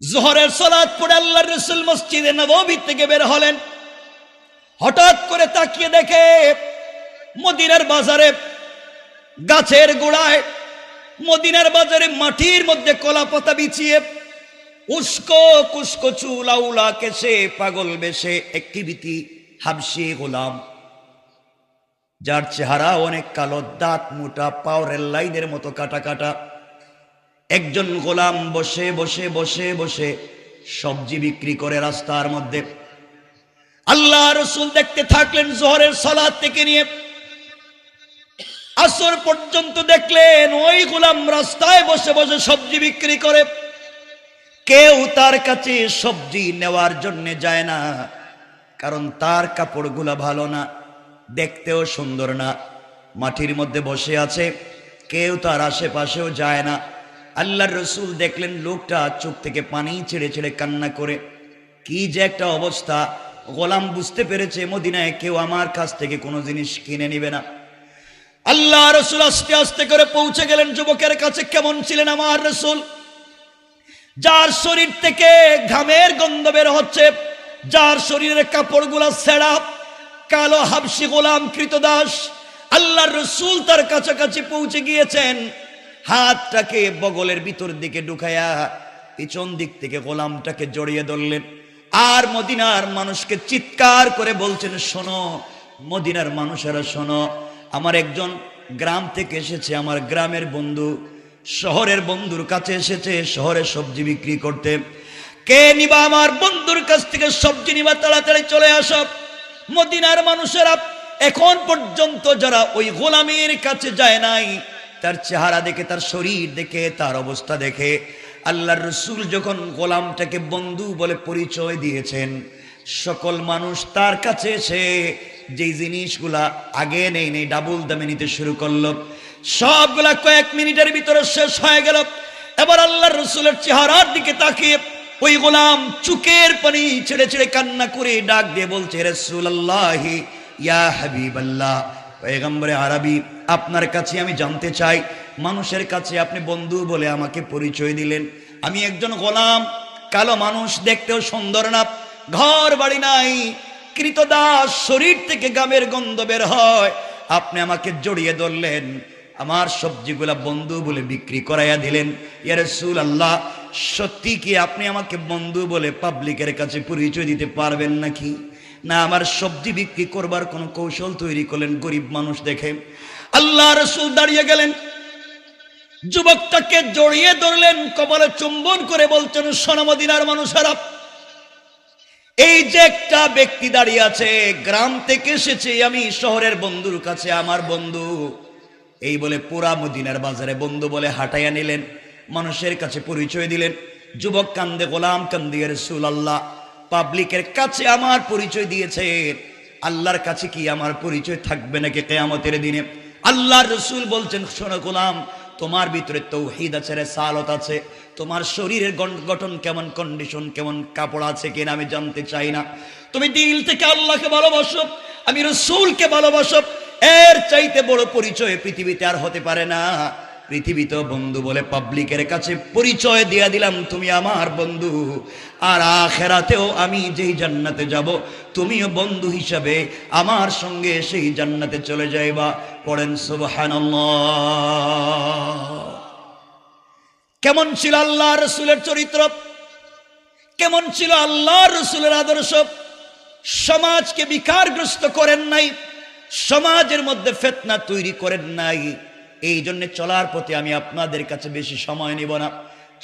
যোহরের সালাত পড়ে আল্লাহর রাসূল মসজিদে নববী থেকে বের হলেন। হঠাৎ করে তাকিয়ে দেখে মদিনার বাজারে গাছের গোড়ায়, মদিনার বাজারে মাটির মধ্যে কলা পাতা বিছিয়ে উস্কো কুস্কো চুল আউলা কেশে পাগল বেশে একটি বিতি হাবশি গোলাম, যার চেহারা অনেক কালো, দাঁত মোটা, পাও রেল লাইনের মতো কাটা কাটা। একজন গোলাম বসে বসে বসে বসে সবজি বিক্রি করে রাস্তার মধ্যে। আল্লাহ রাসূল দেখতে থাকলেন যোহরের সালাত থেকে নিয়ে আসর পর্যন্ত দেখলেন ওই গোলাম রাস্তায় বসে বসে সবজি বিক্রি করে। কেউ তার কাছে সবজি নেওয়ার জন্য যায় না, কারণ তার কাপড়গুলা ভালো না, দেখতেও সুন্দর না, মাটির মধ্যে বসে আছে, কেউ তার আশেপাশেও যায় না। আল্লাহর রাসূল দেখলেন লোকটা চোখ থেকে পানি ছেড়ে ছেড়ে কান্না করে। কি যে একটা অবস্থা! গোলাম বুঝতে পেরেছে মদিনায় কেউ আমার কাছ থেকে কোনো জিনিস কিনে নিবে না। আল্লাহ রাসূল আস্তে আস্তে করে পৌঁছে গেলেন যুবকের কাছে। কেমন ছিলেন আমার রাসূল? যার শরীর থেকে ঘামের গন্ধ বের হচ্ছে, যার শরীরের কাপড়গুলা ছেঁড়া, কালো হাবশি গোলাম কৃতদাস। আল্লাহর রাসূল তার কাছাকাছি পৌঁছে গিয়েছেন, হাতটাকে বগলের ভিতর দিকে ঢুকায়া পিছন দিক থেকে গোলামটাকে জড়িয়ে ধরলেন। আর মদিনার মানুষকে চিৎকার করে বলছেন, শোনো মদিনার মানুষেরা শোনো, আমার একজন গ্রাম থেকে এসেছে, আমার গ্রামের বন্ধু শহরের বন্ধুর কাছে এসেছে শহরে সবজি বিক্রি করতে। কে নিবা আমার বন্ধুর কাছ থেকে সবজি নিবা? তাড়াতাড়ি চলে আসো। মদিনার মানুষেরা এখন পর্যন্ত যারা ওই গোলামের কাছে যায় নাই, তার চেহারা দেখে, তার শরীর দেখে, তার অবস্থা দেখে আল্লাহর রাসূল যখন গোলামটাকে বন্ধু বলে পরিচয় দিয়েছেন, সকল মানুষ তার কাছে এসে যে জিনিসগুলা আগে নেই ডাবল দামে নিতে শুরু করলো। সবগুলা কয়েক মিনিটের ভিতরে শেষ হয়ে গেল। এবার আল্লাহর রাসূলের চেহারার দিকে তাকিয়ে ওই গোলাম চোখের পানি ছেড়ে ছেড়ে কান্না করে ডাক দিয়ে বলছে, রাসূলুল্লাহ ইয়া হাবিবাল্লাহ, পয়গম্বরে আরবি, আপনার কাছে আমি জানতে চাই, মানুষের কাছে আপনি বন্ধু বলে আমাকে পরিচয় দিলেন, আমি একজন গোলাম, কালো মানুষ, দেখতেও সুন্দর না, ঘর বাড়ি নাই, কৃতদাস, শরীর থেকে গামের গন্ধ বের হয়, আপনি আমাকে জড়িয়ে ধরলেন, আমার সবজিগুলা বন্ধু বলে বিক্রি করাইয়া দিলেন। ইয়া রাসূলুল্লাহ, সত্যি কি আপনি আমাকে বন্ধু বলে পাবলিকের কাছে পরিচয় দিতে পারবেন নাকি? না আমার সবজি বিক্রি করবার কোন কৌশল তৈরি করলেন গরিব মানুষ দেখে? আল্লাহ রাসূল দাঁড়িয়ে গেলেন, যুবকটাকে জড়িয়ে ধরলেন, কপালে চুম্বন করে বলছেন, শোনো মদিনার মানুষেরা, এই যে একটা ব্যক্তি দাঁড়িয়ে আছে, গ্রাম থেকে এসেছে, আমি শহরের বন্ধুর কাছে, আমার বন্ধু, এই বলে পুরা মদিনার বাজারে বন্ধু বলে হাঁটাইয়া নিলেন, মানুষের কাছে পরিচয় দিলেন। যুবক কান্দে, গোলাম কান্দে, ইয়া রাসূলুল্লাহ, পাবলিকের কাছে আমার পরিচয় দিয়েছে, আল্লাহর কাছে কি আমার পরিচয় থাকবে নাকি কিয়ামতের দিনে? আল্লাহর রাসূল বলছেন, শোনো গোলাম, তোমার ভিতরে তাওহীদ আছে, রিসালাত আছে, তোমার শরীরের গঠন কেমন, কন্ডিশন কেমন, কাপড় আছে কিনা আমি জানতে চাই না, তুমি দিল থেকে আল্লাহকে ভালোবাসো, আমি রাসূলকে ভালোবাসো, এর চাইতে বড় পরিচয় পৃথিবীতে আর হতে পারে না। পৃথিবীতে বন্ধু বলে পাবলিকের কাছে পরিচয় দিয়ে দিলাম তুমি আমার বন্ধু, আর আখিরাতেও আমি যেই জান্নাতে যাব, তুমিও বন্ধু হিসাবে আমার সঙ্গে সেই জান্নাতে চলে যাইবা। পড়েন সুবহানাল্লাহ। কেমন ছিল আল্লাহ রাসূলের চরিত্র, কেমন ছিল আল্লাহ রাসূলের আদর্শ? সমাজকে বিকারগ্রস্ত করেন নাই, সমাজের মধ্যে ফিতনা তৈরি করেন নাই। এই জন্য চলার পথে আমি আপনাদের কাছে বেশি সময় নিব না।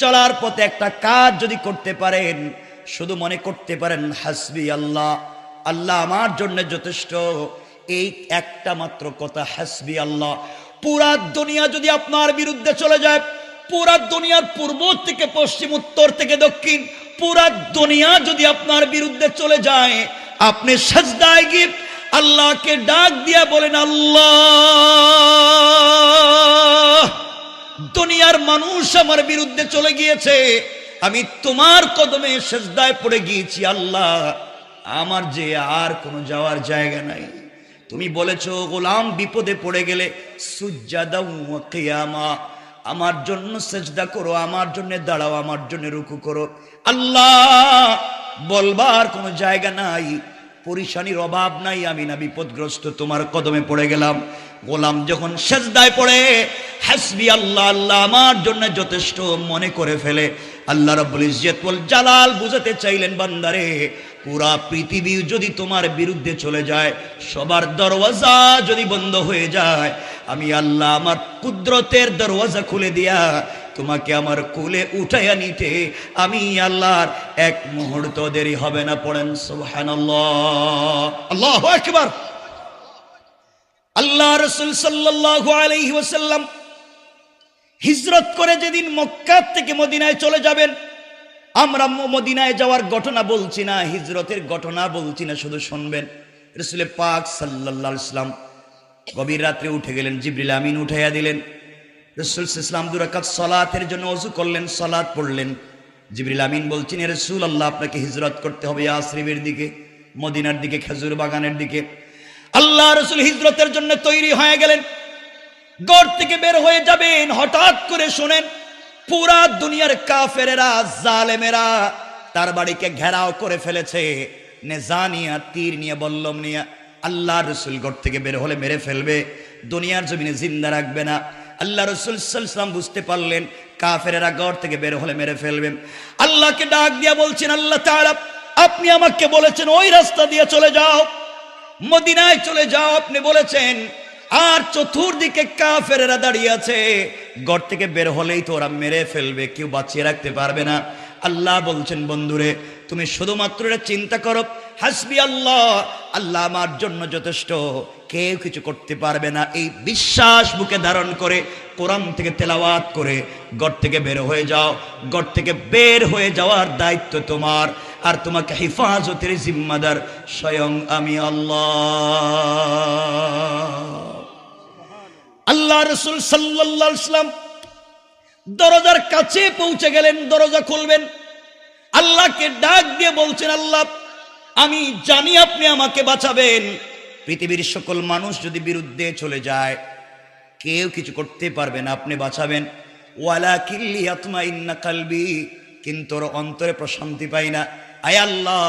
চলার পথে একটা কাজ যদি করতে পারেন, শুধু মনে করতে পারেন হাসবি আল্লাহ, আল্লাহ আমার জন্য যথেষ্ট, এই একটা মাত্র কথা, হাসবি আল্লাহ। পুরা দুনিয়া যদি আপনার বিরুদ্ধে চলে যায়, পুরা দুনিয়ার পূর্ব থেকে পশ্চিম, উত্তর থেকে দক্ষিণ, পুরা দুনিয়া যদি আপনার বিরুদ্ধে চলে যায়, আপনি সাজদায় গিয়ে আল্লাহকে ডাক দিয়া বলেন, আল্লাহ, দুনিয়ার মানুষ আমার বিরুদ্ধে চলে গিয়েছে, আমি তোমার কদমে সিজদায় পড়ে গিয়েছি, আল্লাহ আমার যে আর কোনো যাওয়ার জায়গা নাই। তুমি বলেছো গোলাম বিপদে পড়ে গেলে সুজ্জাদা ওয়া কিয়ামা, আমার জন্য সেজদা করো, আমার জন্য দাঁড়াও, আমার জন্য রুকু করো। আল্লাহ বলবার কোনো জায়গা নাই, পরিশানির অভাব নাই, আমি না বিপদগ্রস্ত তোমার কদমে পড়ে গেলাম। গোলাম যখন সেজদায় পড়ে হাসবি আল্লাহ, আল্লাহ আমার জন্য যথেষ্ট মনে করে ফেলে, আল্লাহ রাব্বুল ইজ্জত ওয়াল জালাল বুঝাতে চাইলেন, বান্দারে পুরা পৃথিবী যদি তোমার বিরুদ্ধে চলে যায়, সবার দরওয়াজা যদি বন্ধ হয়ে যায়, আমি আল্লাহ আমার কুদরতের দরওয়াজা খুলে দিয়া তোমাকে আমার কোলে উঠাইয়া নিতে আমি আল্লাহর এক মুহূর্ত দেরি হবে না। পড়েন সুবহানাল্লাহ, আল্লাহু আকবার। আল্লাহ রাসূল সাল্লাল্লাহু আলাইহি ওয়াসাল্লাম হিজরত করে যেদিন মক্কা থেকে মদিনায় চলে যাবেন, আমরা মদিনায় যাওয়ার ঘটনা বলছি না, হিজরতের ঘটনা বলছি না, শুধু শুনবেন। রাসূল পাক সাল্লাল্লাহু আলাইহি ওয়াসাল্লাম গভীর রাত্রে উঠে গেলেন, জিবরিল আমিন উঠাইয়া দিলেন। রাসূল সাল্লাল্লাহু 2 রাকাত সালাতের জন্য ওযু করলেন, সালাত পড়লেন। জিবরিল আমিন বলছেন, ইয়া রাসূলুল্লাহ আপনাকে হিজরত করতে হবে ইয়াসরিবের দিকে, মদিনার দিকে, খেজুর বাগানের দিকে। আল্লাহ রাসূল হিজরতের জন্য তৈরি হয়ে গেলেন, ঘর থেকে বের হয়ে যাবেন। হঠাৎ করে শুনেন পুরা দুনিয়ার কাফেরেরা, জালেমেরা তার বাড়িকে ঘেরাও করে ফেলেছে, নেজানিয়া, তীর নিয়ে, বল্লম নিয়ে। আল্লাহ রাসূল ঘর থেকে বের হলে মেরে ফেলবে, দুনিয়ার জমিনে জিন্দা রাখবে না। আল্লাহ রাসূল সাল্লাল্লাহু আলাইহি ওয়াসাল্লাম বুঝতে পারলেন কাফেরেরা ঘর থেকে বের হলে মেরে ফেলবে। আল্লাহকে ডাক দিয়া বলছেন, আল্লাহ তাআলা আপনি আমাকে বলেছেন ওই রাস্তা দিয়ে চলে যাও, মদিনায় চলে যাও, আপনি বলেছেন। আর চতুর্দিকে কাফেরেরা দাঁড়িয়ে আছে, ঘর থেকে বের হলেই তো ওরা মেরে ফেলবে, কেউ বাঁচিয়ে রাখতে পারবে না। আল্লাহ বলছেন, বন্ধুরে তুমি শুধুমাত্র এটা চিন্তা করো, হাসবি আল্লাহ, আল্লাহ আমার জন্য যথেষ্ট, কেউ কিছু করতে পারবে না। এই বিশ্বাস বুকে ধারণ করে কোরআন থেকে তেলাওয়াত করে ঘর থেকে বের হয়ে যাও। ঘর থেকে বের হয়ে যাওয়ার দায়িত্ব তোমার, আর তোমাকে হেফাজতের জিম্মাদার স্বয়ং আমি আল্লাহ। আল্লাহ রাসূল সাল্লাল্লাহু আলাইহি ওয়াসাল্লাম দরজার কাছে পৌঁছে গেলেন, দরজা খুলবেন। আল্লাহকে ডাক দিয়ে বলছেন, আল্লাহ আমি জানি আপনি আমাকে বাঁচাবেন। পৃথিবীর সকল মানুষ যদি বিরুদ্ধে চলে যায়, কেউ কিছু করতে পারবে না, আপনি বাঁচাবেন। ওয়ালাকিন লিয়াতমাইন্না কলবি, কিন্তু ওর অন্তরে প্রশান্তি পাই না। আয় আল্লাহ,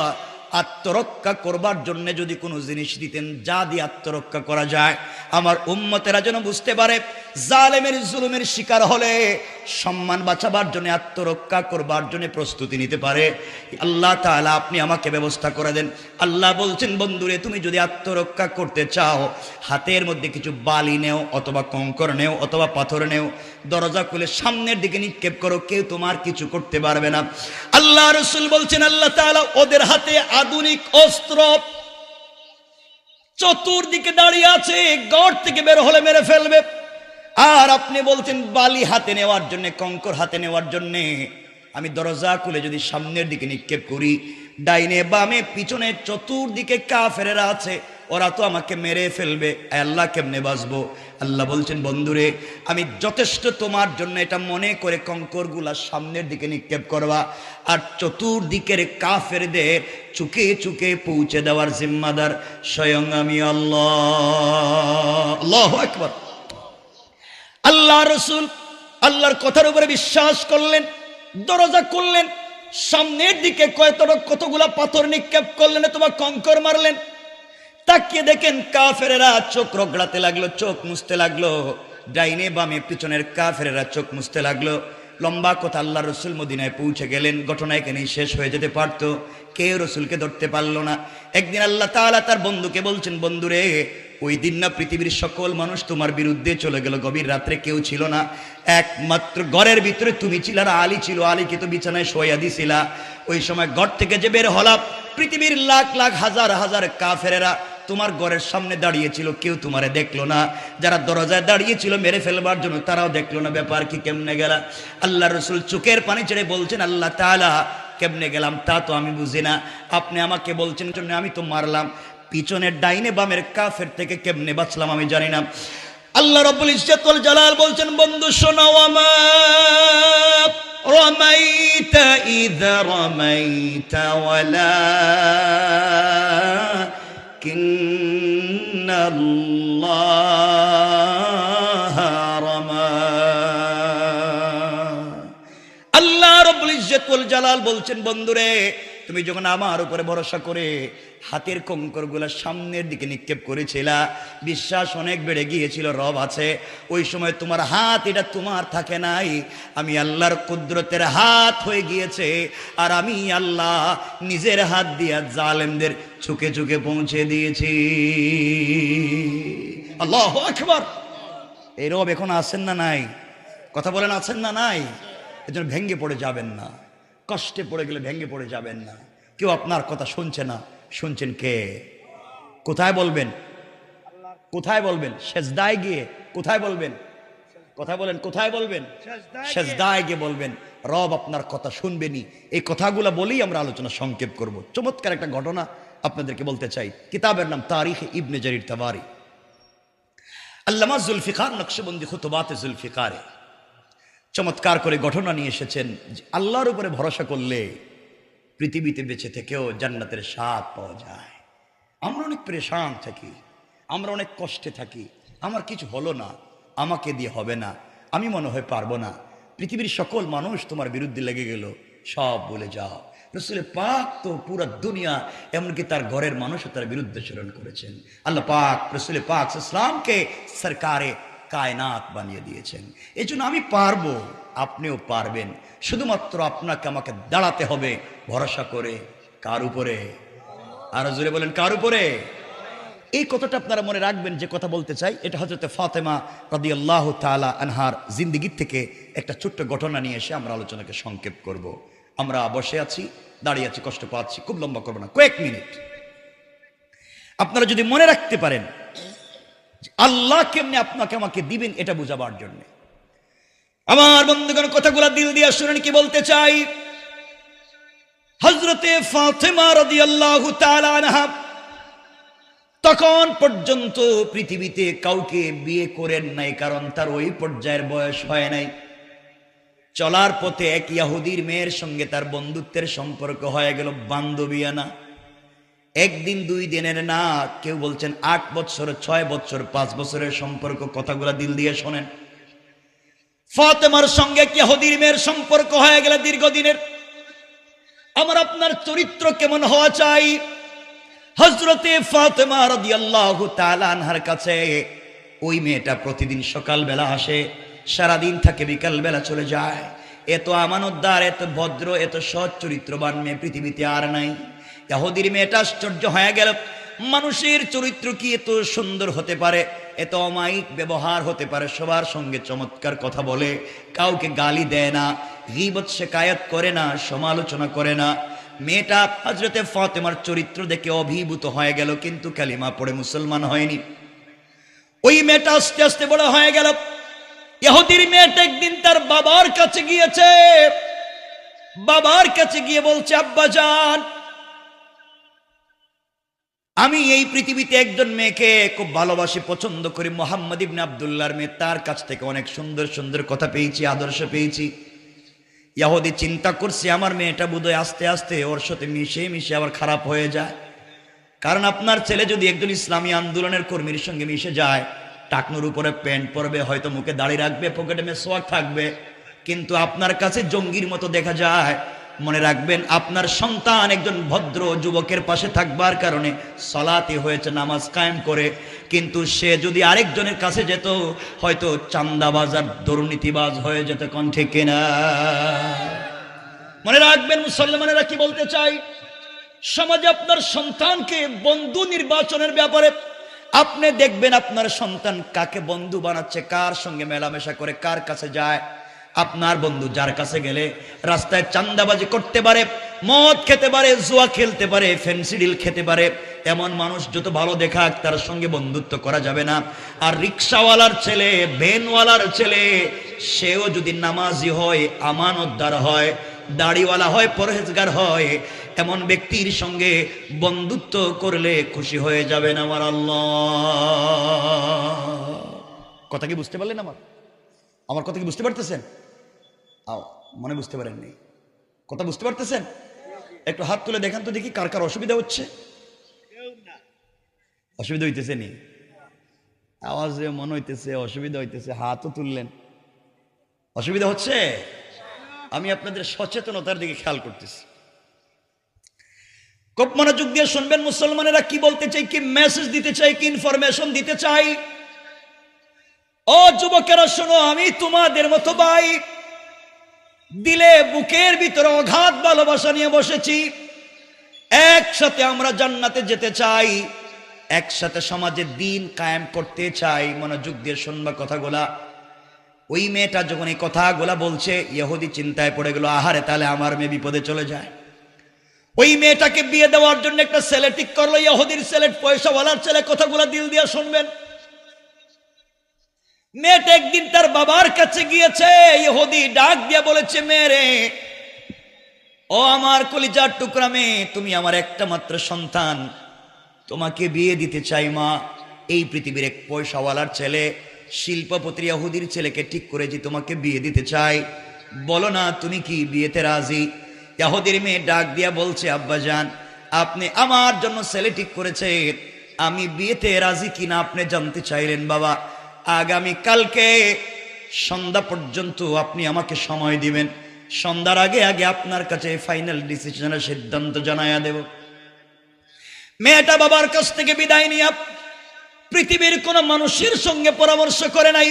আত্মরক্ষা করবার জন্য যদি কোনো জিনিস দিতেন, যা দিয়ে আত্মরক্ষা করা যায়, আমার উম্মতেরা যেন বুঝতে পারে জালেমের জুলুমের শিকার হলে সম্মান বাঁচাবার জন্য, আত্মরক্ষা করবার জন্য প্রস্তুতি নিতে পারে। আল্লাহ তাআলা আপনি আমাকে ব্যবস্থা করে দেন। আল্লাহ বলছেন, বন্ধুরে তুমি যদি আত্মরক্ষা করতে চাও, হাতের মধ্যে কিছু বালি নেও, অথবা কঙ্কর নেও, অথবা পাথর নেও, দরজা খুলে সামনের দিকে নিক্ষেপ করো, কেউ তোমার কিছু করতে পারবে না। আল্লাহ রাসূল বলছেন, আল্লাহ তাআলা ওদের হাতে আধুনিক অস্ত্র, চতুর্দিকে দাঁড়িয়ে আছে, ঘর থেকে বের হলে মেরে ফেলবে। আর আপনি বলছেন বালি হাতে নেওয়ার জন্য, কঙ্কর হাতে নেওয়ার জন্য। আমি দরজা খুলে যদি সামনের দিকে নিক্ষেপ করি, ডাইনে বামে পিছনে চতুর্দিকে কাফেরেরা আছে, ওরা তো আমাকে মেরে ফেলবে। আল্লাহ কেমনে বাঁচবো? আল্লাহ বলছেন, বন্ধুরে আমি যথেষ্ট তোমার জন্য, এটা মনে করে কঙ্করগুলা সামনের দিকে নিক্ষেপ করবা, আর চতুর্দিকের কাফেরদের চুকে চুকে পৌঁছে দেওয়ার জিম্মাদার স্বয়ং আমি আল্লাহ। আল্লাহু আকবার। আল্লাহ রাসূল আল্লাহর কথার উপরে বিশ্বাস করলেন, দরজা খুললেন, সামনের দিকে কতগুলা পাথর নিক্ষেপ করলেন, অথবা কঙ্কর মারলেন। তাকিয়ে দেখেন কাফেরেরা চোখ রগড়াতে লাগলো, চোখ মুছতে লাগলো, ডাইনে বামে পিছনের কাফেরেরা চোখ মুছতে লাগলো। লম্বা কথা, আল্লাহ রসুল মদিনায় পৌঁছে গেলেন, ঘটনা এখানেই শেষ হয়ে যেতে পারত, কেউ রসুলকে ধরতে পারলো না। একদিন আল্লাহ তাআলা তার বন্ধুকে বলছেন, বন্ধুরে ওই দিন না পৃথিবীর সকল মানুষ তোমার বিরুদ্ধে চলে গেল, গভীর রাত্রে কেউ ছিল না, একমাত্র ঘরের ভিতরে তুমি ছিল আর আলী ছিল, আলীকে তো বিছানায় শোয়া দিছিলা। ওই সময় ঘর থেকে যে বের হলাম, পৃথিবীর লাখ লাখ হাজার হাজার কাফেরেরা তোমার ঘরের সামনে দাঁড়িয়েছিল, কেউ তোমারে দেখলো না। যারা দরজায় দাঁড়িয়েছিল মেরে ফেলবার জন্য, তারাও দেখলো না। ব্যাপার কি, কেমনে গেলা? আল্লাহ রসুল চোখের পানি ছেড়ে বলছেন, আল্লাহ তাআলা কেমনে গেলাম তা তো আমি বুঝি না, আপনি আমাকে বলছেন জন্য আমি তো মারলাম। পিছনের ডাইনে বামের কাফের থেকে কেমনে বাঁচলাম আমি জানি না। আল্লাহ রাব্বুল ইজ্জত ওয়াল জালাল বলছেন, বন্ধু শোনো, ওয়ামা রামাইতা ইযা রামাইতা ওয়ালাকিন্নাল্লাহা রামা। ইজ্জতুল জালাল বলছেন, বন্ধুরে তুমি যখন আমার উপরে ভরসা করে হাতের কঙ্করগুলা সামনের দিকে নিক্ষেপ করেছিলা, বিশ্বাস অনেক বেড়ে গিয়েছিল রব আছে, ওই সময় তোমার হাত এটা তোমার থাকে নাই, আমি আল্লাহর কুদরতের হাত হয়ে গিয়েছে, আর আমি আল্লাহ নিজের হাত দিয়া জালেমদের চুকে চুকে পৌঁছে দিয়েছি। আল্লাহু আকবার। এই রব এখন আছেন না নাই? কথা বলেন, আছেন না নাই? এজন্য ভেঙ্গে পড়ে যাবেন না, কষ্টে পড়ে গেলে ভেঙ্গে পড়ে যাবেন না। কেউ আপনার কথা শুনছে না, শুনছেন কে? কোথায় বলবেন? কোথায় বলবেন? সেজদায় গিয়ে। কোথায় বলবেন? কথা বলেন, কোথায় বলবেন? সেজদায় গিয়ে বলবেন। রব আপনার কথা শুনবেনি। এই কথাগুলো বলেই আমরা আলোচনা সংক্ষেপ করব। চমৎকার একটা ঘটনা আপনাদেরকে বলতে চাই। কিতাবের নাম তারিখ ইবনে জারির তাবারি। আল্লামা জুলফিকার নকশবন্দি খুতুবাতে জুলফিকারে চমৎকার করে ঘটনা নিয়ে এসেছেন। আল্লাহর উপরে ভরসা করলে পৃথিবীতে বেঁচে থেকেও জান্নাতের স্বাদ পাওয়া যায়। আমরা অনেক পরেশান থাকি, আমরা অনেক কষ্টে থাকি, আমার কিছু হলো না, আমাকে দিয়ে হবে না, আমি মনে হয় পারবো না, পৃথিবীর সকল মানুষ তোমার বিরুদ্ধে লেগে গেল, সব বলে যাও। রসুল পাক তো পুরা দুনিয়া, এমনকি তার ঘরের মানুষও তার বিরুদ্ধে চরণ করেছেন। আল্লাহ পাক রসুল পাক ইসলামকে সরকারে কায়নাত বানিয়ে দিয়েছেন। এই জন্য আমি পারবো, আপনিও পারবেন, শুধুমাত্র আপনাকে আমাকে দাঁড়াতে হবে ভরসা করে। কার উপরে? আরো জোরে বলেন, কার উপরে? এই কথাটা আপনারা মনে রাখবেন। যে কথা বলতে চাই এটা হযরত ফাতেমা রাদিয়াল্লাহু তাআলা আনহার জিন্দেগীর থেকে একটা ছোট্ট ঘটনা নিয়ে এসে আমরা আলোচনাকে সংক্ষেপ করব। আমরা বসে আছি, দাঁড়িয়ে আছি, কষ্ট পাচ্ছি, খুব লম্বা করব না, কয়েক মিনিট। আপনারা যদি মনে রাখতে পারেন আল্লাহ কেমনে আপনাকে আমাকে দিবেন, এটা বুঝাবার জন্য আমার বন্ধুগণ কথাগুলো দিল দিয়ে শুনেন কি বলতে চাই। হযরতে ফাতেমা রাদিয়াল্লাহু তাআলা আনহা তখন পর্যন্ত পৃথিবীতে কাউকে বিয়ে করেন নাই, কারণ তার ওই পর্যায়ের বয়স হয় নাই। চলার পথে এক ইহুদির মেয়ের সঙ্গে তার বন্ধুত্বের সম্পর্ক হয়ে গেল, বান্ধবীয়ানা। একদিন দুই দিনের না, কেউ বলছেন 8 বছর, 6 বছর, 5 বছরের সম্পর্ক। কথাগুলা দিল দিয়ে শোনেন। ফাতেমার সঙ্গে এক ইহুদির মেয়ের সম্পর্ক হয়ে গেল দীর্ঘদিনের। আমার আপনার চরিত্র কেমন হওয়া চাই? হযরতে ফাতেমা রাদিয়াল্লাহু তাআলা আনহার কাছে ওই মেয়েটা প্রতিদিন সকালবেলা আসে, সারাদিন থাকে, বিকাল বেলা চলে যায়। এত আমানতদার, এত ভদ্র, এত সৎ চরিত্রবান মেয়ে পৃথিবীতে আর নাই। ইহুদির মেয়েটা আশ্চর্য হয়ে গেল, মানুষের চরিত্র কি এত সুন্দর হতে পারে, এত অমায়িক ব্যবহার হতে পারে, সবার সঙ্গে চমৎকার কথা বলে, কাউকে গালি দেয় না, গীবত শিকায়াত করে না, সমালোচনা করে না। মেয়েটা হযরতে ফাতেমার চরিত্র দেখে অভিভূত হয়ে গেল, কিন্তু কালিমা পড়ে মুসলমান হয়নি। ওই মেয়েটা আস্তে আস্তে বড় হয়ে গেল। ইহুদির মেয়েটা একদিন তার বাবার কাছে গিয়েছে, বাবার কাছে গিয়ে বলছে, আব্বাজান, আমি এই পৃথিবীতে একজন মেয়েকে খুব ভালোবাসি, পছন্দ করি, মুহাম্মদ ইবনে আব্দুল্লাহর মেয়ে, তার কাছ থেকে অনেক সুন্দর সুন্দর কথা পেয়েছি, আদর্শ পেয়েছি। ইহুদি চিন্তা করছে আমার মেয়েটা বোধহয় আস্তে আস্তে ওর সাথে মিশে মিশে আবার খারাপ হয়ে যায়। কারণ আপনার ছেলে যদি একজন ইসলামী আন্দোলনের কর্মীর সঙ্গে মিশে যায়, টাকনুর উপরে প্যান্ট পরবে, হয়তো মুখে দাড়ি রাখবে, পকেটে মেসওয়াক থাকবে, কিন্তু আপনার কাছে জঙ্গির মতো দেখা যায়। মনে রাখবেন, আপনার সন্তান একজন ভদ্র যুবকের পাশে থাকবার কারণে সালাতে হয়েছে, নামাজ কায়েম করে, কিন্তু সে যদি আরেকজনের কাছে যেত, হয়তো চান্দাবাজ আর দুর্নীতিবাজ হয়ে যেত। কোন ঠিক কিনা? মনে রাখবেন মুসলমানেরা, কি বলতে চাই, সমাজে আপনার সন্তানকে বন্ধু নির্বাচনের ব্যাপারে আপনি দেখবেন আপনার সন্তান কাকে বন্ধু বানাচ্ছে, কার সঙ্গে মেলামেশা করে, কার কাছে যায়। আপনার বন্ধু যার কাছে গেলে রাস্তায় চান্দাবাজি করতে পারে, মদ খেতে পারে, জুয়া খেলতে পারে, ফেন্সিডিল খেতে পারে, এমন মানুষ যত ভালো দেখাক তার সঙ্গে বন্ধুত্ব করা যাবে না। আর রিক্সাওয়ালার ছেলে, ভ্যানওয়ালার ছেলে, সেও যদি নামাজি হয়, আমানতদার হয়, দাড়িওয়ালা হয়, পরহেজগার হয়, এমন ব্যক্তির সঙ্গে বন্ধুত্ব করলে খুশি হয়ে যাবেন আমার আল্লাহ। কথা কি বুঝতে পারলেন? আমার কথা কি বুঝতে পারতেছেন? মনে বুঝতে পারেননি? কথা বুঝতে পারতেছেন? একটু হাত তুলে দেখান তো দেখি কার কার অসুবিধা হচ্ছে। অসুবিধা হইতেছে নি? আওয়াজে মনে হইতেছে অসুবিধা হইতেছে, হাতও তুললেন। অসুবিধা হচ্ছে? আমি আপনাদের সচেতনতার দিকে খেয়াল করতেছি। খুব মনোযোগ দিয়ে শুনবেন মুসলমানেরা কি বলতে চাই, কি মেসেজ দিতে চাই, কি ইনফরমেশন দিতে চাই। ও যুবকেরা শোনো, আমি তোমাদের মতো ভাই, দিলে বুকের ভিতরে অগাধ ভালোবাসা নিয়ে বসেছি। একসাথে আমরা জান্নাতে যেতে চাই, একসাথে সমাজে দিন কায়েম করতে চাই। মনোযোগ দিয়ে শুনবা কথাগুলা। ওই মেয়েটা যখন এই কথাগুলা বলছে, ইহুদি চিন্তায় পড়ে গেল, আহারে তাহলে আমার মেয়ে বিপদে চলে যায়। ওই মেয়েটাকে বিয়ে দেওয়ার জন্য একটা ছেলে ঠিক করলো, ইহুদির ছেলে, পয়সাওয়ালার ছেলে। কথাগুলা দিল দিয়ে শুনবেন। মেয়েটা একদিন তার বাবার কাছে গিয়েছে, ইহুদি ডাক দিয়া বলেছে, মেয়ে, ও আমার কলিজার টুকরা মেয়ে, তুমি আমার একটা মাত্র সন্তান, তোমাকে বিয়ে দিতে চাই মা। এই পৃথিবীর এক পয়সাওয়ালার ছেলে, শিল্পপতি ইহুদির ছেলেকে ঠিক করেছি, তোমাকে বিয়ে দিতে চাই, বলো না তুমি কি বিয়েতে রাজি? ইহুদির মেয়ে ডাক দিয়া বলছে, আব্বাজান, আপনি আমার জন্য ছেলে ঠিক করেছে, আমি বিয়েতে রাজি কিনা আপনি জানতে চাইলেন বাবা। আগামী কালকে সন্ধ্যা পর্যন্ত আপনি আমাকে সময় দিবেন, সন্ধ্যার আগে আগে আপনার কাছে ফাইনাল ডিসিশনের সিদ্ধান্ত জানায়া দেব। মেয়েটা বাবার কাছ থেকে বিদায় নিয়ে পৃথিবীর কোন মানুষের সঙ্গে পরামর্শ করে নাই,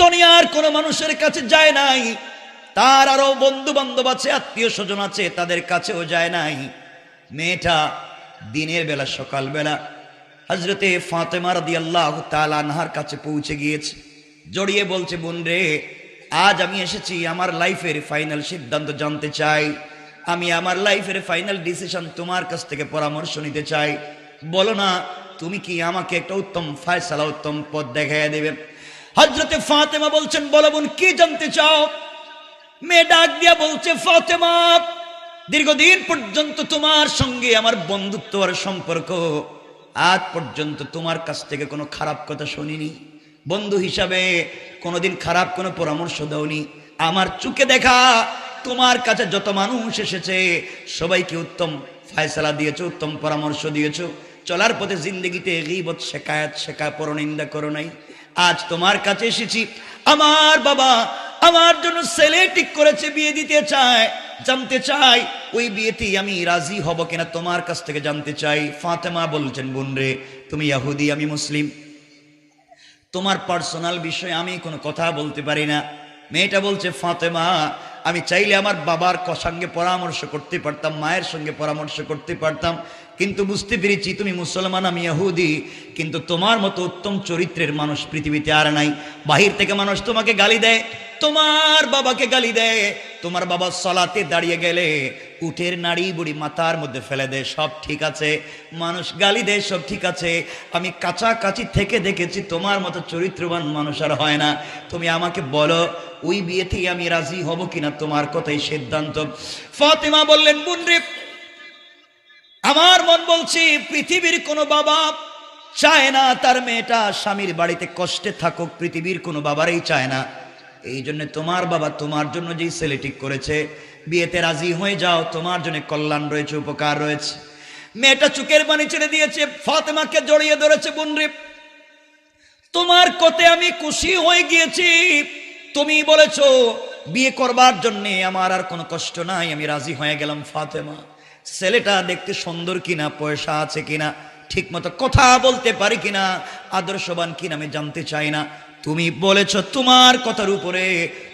দুনিয়ার কোন মানুষের কাছে যায় নাই, তার আরো বন্ধু বান্ধব আছে, আত্মীয় স্বজন আছে, তাদের কাছেও যায় নাই। মেয়েটা দিনের বেলা, সকালবেলা হযরতে ফাতেমা রাদিয়াল্লাহু তাআলা আনহার কাছে পৌঁছে গিয়েছে, জড়িয়ে বলছে, বোন রে, আজ আমি এসেছি আমার লাইফের ফাইনাল সিদ্ধান্ত জানতে চাই, আমি আমার লাইফের ফাইনাল ডিসিশন তোমার কাছ থেকে পরামর্শ নিতে চাই, বলো না তুমি কি আমাকে একটা উত্তম ফয়সালা, উত্তম পথ দেখাইয়া দেবে? হযরতে ফাতেমা বলছেন, বলো বোন, কি জানতে চাও? মেয়ে ডাক দিয়া বলছে, ফাতেমা, দীর্ঘদিন পর্যন্ত তোমার সঙ্গে আমার বন্ধুত্ব আর সম্পর্ক, আজ পর্যন্ত তোমার কাছ থেকে কোনো খারাপ কথা শুনিনি, বন্ধু হিসাবে কোনোদিন খারাপ কোনো পরামর্শ দাওনি। আমার চোখে দেখা তোমার কাছে যত মানুষ এসেছে সবাইকে উত্তম ফয়সালা দিয়েছো, উত্তম পরামর্শ দিয়েছো, চলার পথে জিন্দগিতে গীবত, শেখায়ত, পরনিন্দা করো নাই। আজ তোমার কাছে এসেছি, আমার বাবা আমার জন্য ছেলে ঠিক করেছে, বিয়ে দিতে চায়, জানতে চাই ওই বিয়েতেই আমি রাজি হব কিনা, তোমার কাছ থেকে জানতে চাই। ফাতেমা বলছেন, বোন রে, তুমি ইহুদি, আমি মুসলিম, তোমার পার্সোনাল বিষয়ে আমি কোনো কথা বলতে পারি না। মেয়েটা বলছে, ফাতেমা, আমি চাইলে আমার বাবার সঙ্গে পরামর্শ করতে পারতাম, মায়ের সঙ্গে পরামর্শ করতে পারতাম, কিন্তু বুঝতে পেরেছি তুমি মুসলমান, আমি ইহুদি, কিন্তু তোমার মতো উত্তম চরিত্রের মানুষ পৃথিবীতে আর নাই। বাহির থেকে মানুষ তোমাকে গালি দেয়, তোমার বাবাকে গালি দেয়, তোমার বাবা সালাতে দাঁড়িয়ে গেলে উটের নাড়ি বুড়ি মাথার মধ্যে ফেলে দেয়, সব ঠিক আছে, মানুষ গালি দেয়, সব ঠিক আছে, আমি কাছাকাছি থেকে দেখেছি তোমার মতো চরিত্রবান মানুষ আর হয় না। তুমি আমাকে বলো ওই বিয়েতেই আমি রাজি হব কিনা, তোমার কথাই সিদ্ধান্ত। ফাতেমা বললেন, বোন রে, আমার মন বলছি পৃথিবীর কোনো বাবা চায় না তার মেয়েটা স্বামীর বাড়িতে কষ্টে থাকুক, পৃথিবীর কোনো বাবারই চায় না। এই জন্য তোমার বাবা তোমার জন্য যেই ছেলে ঠিক করেছে, বিয়েতে রাজি হয়ে যাও, তোমার জন্য কল্যাণ রয়েছে, উপকার রয়েছে। মেয়েটা চোখের পানি ছেড়ে দিয়েছে, ফাতেমাকে জড়িয়ে ধরেছে, বোন রে, তোমার কথায় আমি খুশি হয়ে গিয়েছি, তুমি বলেছো বিয়ে করবার জন্য, আমার আর কোনো কষ্ট নাই, আমি রাজি হয়ে গেলাম। ফাতেমা, ছেলেটা দেখতে সুন্দর কিনা, পয়সা আছে কিনা, ঠিক মতো কথা বলতে পারি কিনা, আদর্শবান কিনা আমি জানতে চাই না, তুমি বলেছ তোমার কথার উপরে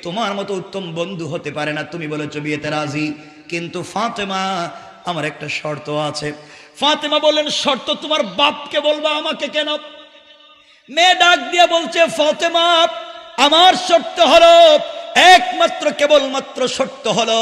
তোমার মতো উত্তম বন্ধু হতে পারে না, তুমি বলেছো বিয়েতে রাজি, কিন্তু ফাতেমা আমার একটা শর্ত আছে। ফাতেমা বললেন, শর্ত তোমার বাপকে বলবা, আমাকে কেন? মেয়ে ডাক দিয়া বলছে, ফাতেমা, আমার শর্ত হলো একমাত্র, কেবলমাত্র শর্ত হলো,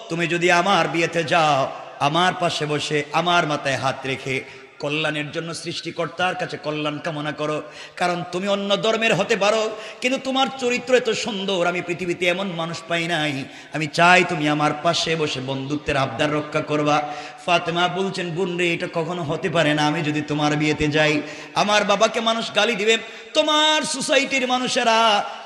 তুমি যদি আমার বিয়েতে যাও, আমার পাশে বসে আমার মাথায় হাত রেখে কল্যাণের জন্য সৃষ্টিকর্তার কাছে কল্যাণ কামনা করো। কারণ তুমি অন্য ধর্মের হতে পারো, কিন্তু তোমার চরিত্র এত সুন্দর, আমি পৃথিবীতে এমন মানুষ পাই নাই, আমি চাই তুমি আমার পাশে বসে বন্ধুত্বের আবদার রক্ষা করবা। ফাতেমা বলছেন, বোন রে, এটা কখনো হতে পারে না, আমি যদি তোমার বিয়েতে যাই আমার বাবাকে মানুষ গালি দিবে, তোমার সোসাইটির মানুষেরা,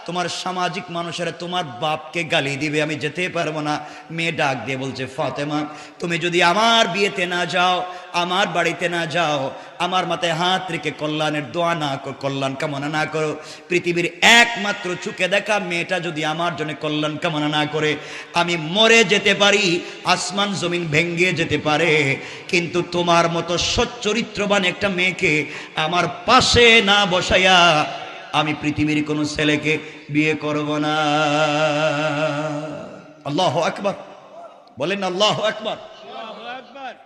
তোমার সামাজিক মানুষেরা তোমার বাপকে গালি দিবে, আমি যেতে পারবো না। মেয়ে ডাক দিয়ে বলছে, ফাতেমা, তুমি যদি আমার বিয়েতে না যাও, আমার বাড়িতে না যাও, আমার মাথায় হাত রেখে কল্যাণের দোয়া না করো, কল্যাণ কামনা না করো, পৃথিবীর একমাত্র চোখে দেখা মেয়েটা যদি আমার জন্য কল্যাণ কামনা না করে, আমি মরে যেতে পারি, আসমান জমিন ভেঙ্গে যেতে পারে, কিন্তু তোমার মতো সচ্চরিত্রবান একটা মেয়েকে আমার পাশে না বসাইয়া আমি পৃথিবীর কোনো ছেলেকে বিয়ে করব না। আল্লাহু আকবার বলেন, আল্লাহু আকবার।